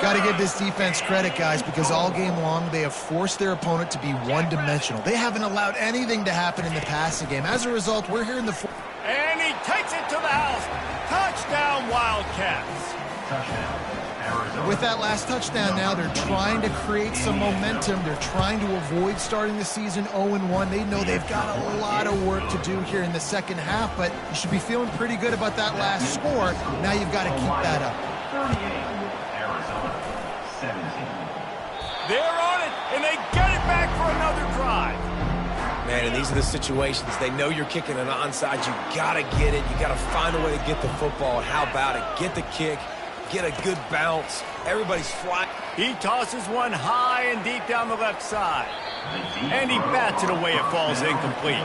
Got to give this defense credit, guys, because all game long they have forced their opponent to be one-dimensional. They haven't allowed anything to happen in the passing game. As a result, we're here in the... And he takes it to the house. Touchdown, Wildcats. With that last touchdown now, they're trying to create some momentum. They're trying to avoid starting the season 0-1. They know they've got a lot of work to do here in the second half, but you should be feeling pretty good about that last score. Now you've got to keep that up. They're on it, and they get it back for another drive. Man, and these are the situations. They know you're kicking an onside. You got to get it. You got to find a way to get the football. How about it? Get the kick. Get a good bounce. Everybody's flying. He tosses one high and deep down the left side. And he bats it away. It falls incomplete.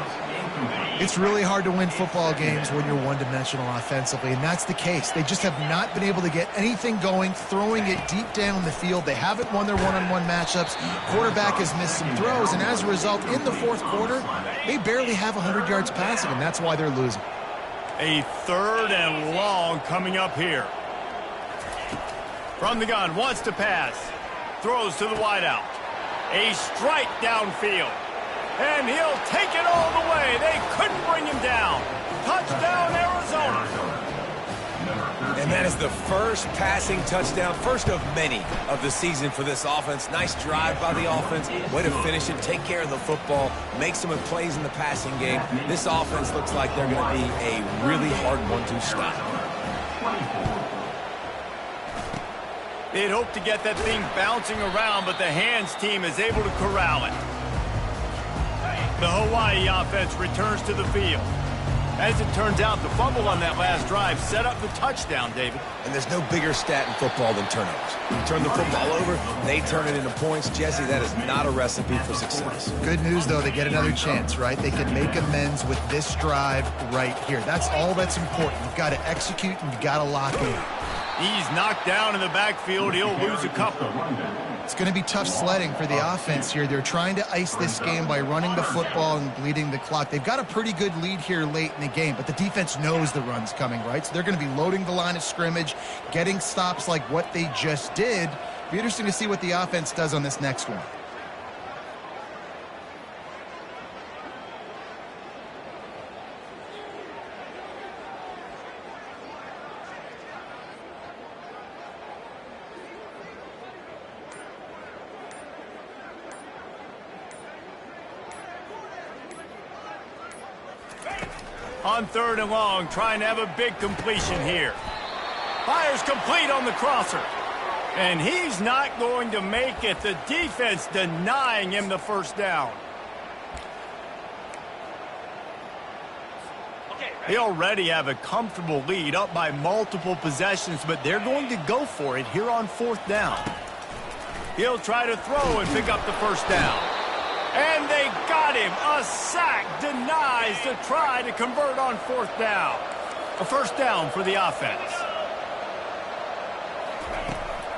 It's really hard to win football games when you're one-dimensional offensively, and that's the case. They just have not been able to get anything going, throwing it deep down the field. They haven't won their one-on-one matchups. Quarterback has missed some throws, and as a result, in the fourth quarter, they barely have 100 yards passing, and that's why they're losing. A 3rd and long coming up here. From the gun, wants to pass. Throws to the wideout. A strike downfield. And he'll take it all the way. They couldn't bring him down. Touchdown, Arizona. And that is the first passing touchdown, first of many of the season for this offense. Nice drive by the offense. Way to finish it, take care of the football, make some plays in the passing game. This offense looks like they're going to be a really hard one to stop. They'd hoped to get that thing bouncing around, but the hands team is able to corral it. The Hawaii offense returns to the field. As it turns out, the fumble on that last drive set up the touchdown, David. And there's no bigger stat in football than turnovers. You turn the football over, they turn it into points. Jesse, that is not a recipe for success. Good news, though, they get another chance, right? They can make amends with this drive right here. That's all that's important. You've got to execute and you've got to lock in. He's knocked down in the backfield. He'll lose a couple. It's going to be tough sledding for the offense here. They're trying to ice this game by running the football and bleeding the clock. They've got a pretty good lead here late in the game, but the defense knows the run's coming, right? So they're going to be loading the line of scrimmage, getting stops like what they just did. Be interesting to see what the offense does on this next one. On 3rd and long, trying to have a big completion here. Fires complete on the crosser. And he's not going to make it. The defense denying him the first down. They already have a comfortable lead, up by multiple possessions, but they're going to go for it here on 4th down. He'll try to throw and pick up the first down. And they got him. A sack denies the try to convert on 4th down. A first down for the offense.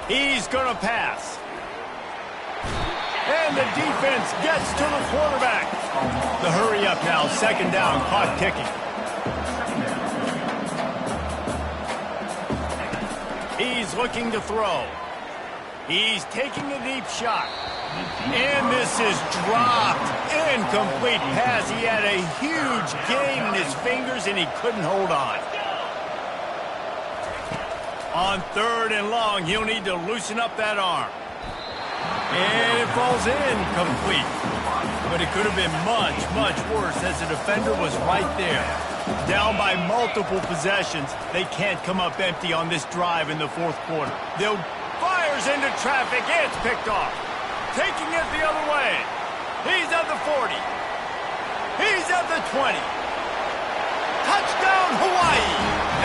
He's going to pass. And the defense gets to the quarterback. The hurry up now, 2nd down, clock ticking. He's looking to throw. He's taking a deep shot. And this is dropped. Incomplete pass. He had a huge gain in his fingers, and he couldn't hold on. On 3rd and long, he'll need to loosen up that arm. And it falls incomplete. But it could have been much, much worse as the defender was right there. Down by multiple possessions, they can't come up empty on this drive in the fourth quarter. They'll fires into traffic. It's picked off. Taking it the other way. He's at the 40. He's at the 20. Touchdown, Hawaii!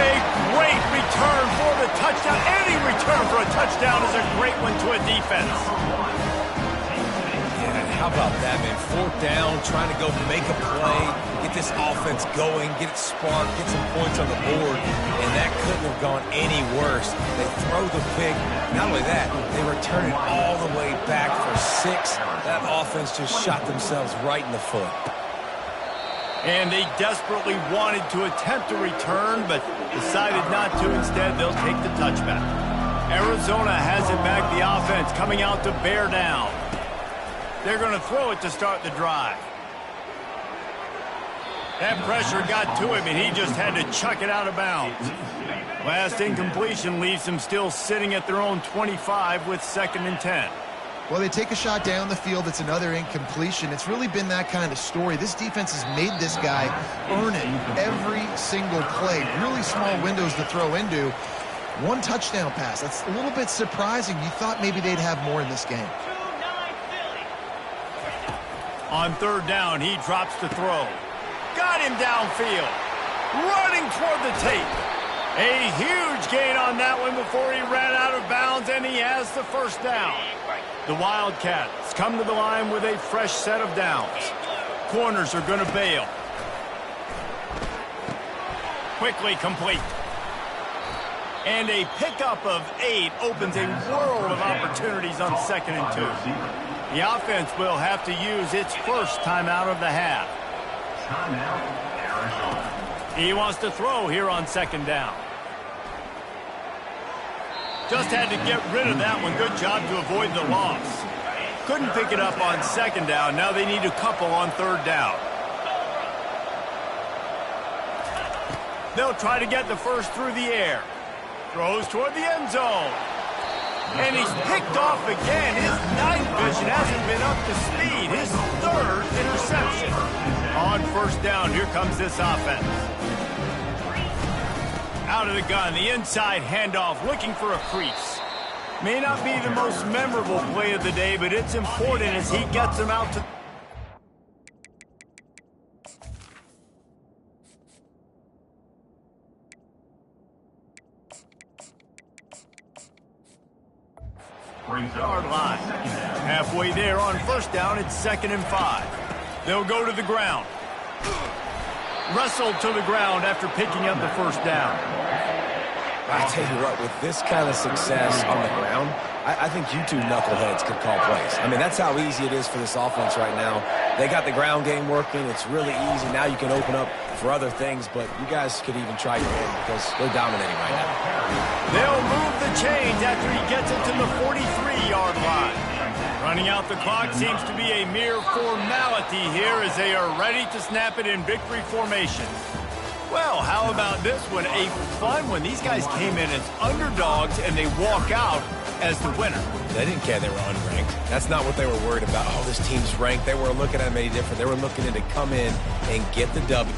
A great return for the touchdown. Any return for a touchdown is a great one to a defense. How about that, man? Fourth down, trying to go make a play, get this offense going, get it sparked, get some points on the board, and that couldn't have gone any worse. They throw the pick. Not only that, they return it all the way back for 6. That offense just shot themselves right in the foot. And they desperately wanted to attempt a return, but decided not to. Instead, they'll take the touchback. Arizona has it back, the offense coming out to bear down. They're going to throw it to start the drive. That pressure got to him, and he just had to chuck it out of bounds. Last incompletion leaves them still sitting at their own 25 with 2nd and 10. Well, they take a shot down the field. It's another incompletion. It's really been that kind of story. This defense has made this guy earn it every single play. Really small windows to throw into. 1 touchdown pass. That's a little bit surprising. You thought maybe they'd have more in this game. On 3rd down, he drops the throw. Got him downfield. Running toward the tape. A huge gain on that one before he ran out of bounds, and he has the 1st down. The Wildcats come to the line with a fresh set of downs. Corners are going to bail. Quickly complete. And a pickup of 8 opens a world of opportunities on 2nd and 2. The offense will have to use its first timeout of the half. He wants to throw here on 2nd down. Just had to get rid of that one. Good job to avoid the loss. Couldn't pick it up on 2nd down. Now they need a couple on 3rd down. They'll try to get the first through the air. Throws toward the end zone. And he's picked off again. His night vision hasn't been up to speed. His 3rd interception. On 1st down, here comes this offense. Out of the gun, the inside handoff, looking for a crease. May not be the most memorable play of the day, but it's important as he gets them out to... yard line. Halfway there on 1st down, it's 2nd and 5. They'll go to the ground. Wrestled to the ground after picking up the 1st down. I tell you what, with this kind of success on the ground, I think you two knuckleheads could call plays. I mean, that's how easy it is for this offense right now. They got the ground game working. It's really easy. Now you can open up for other things, but you guys could even try your hand because they're dominating right now. They'll move the chains after he gets it to the 43-yard line. Running out the clock seems to be a mere formality here as they are ready to snap it in victory formation. Well, how about this one? A fun one. These guys came in as underdogs, and they walk out as the winner. They didn't care they were unranked. That's not what they were worried about. Oh, this team's ranked. They weren't looking at them any different. They were looking to come in and get the W.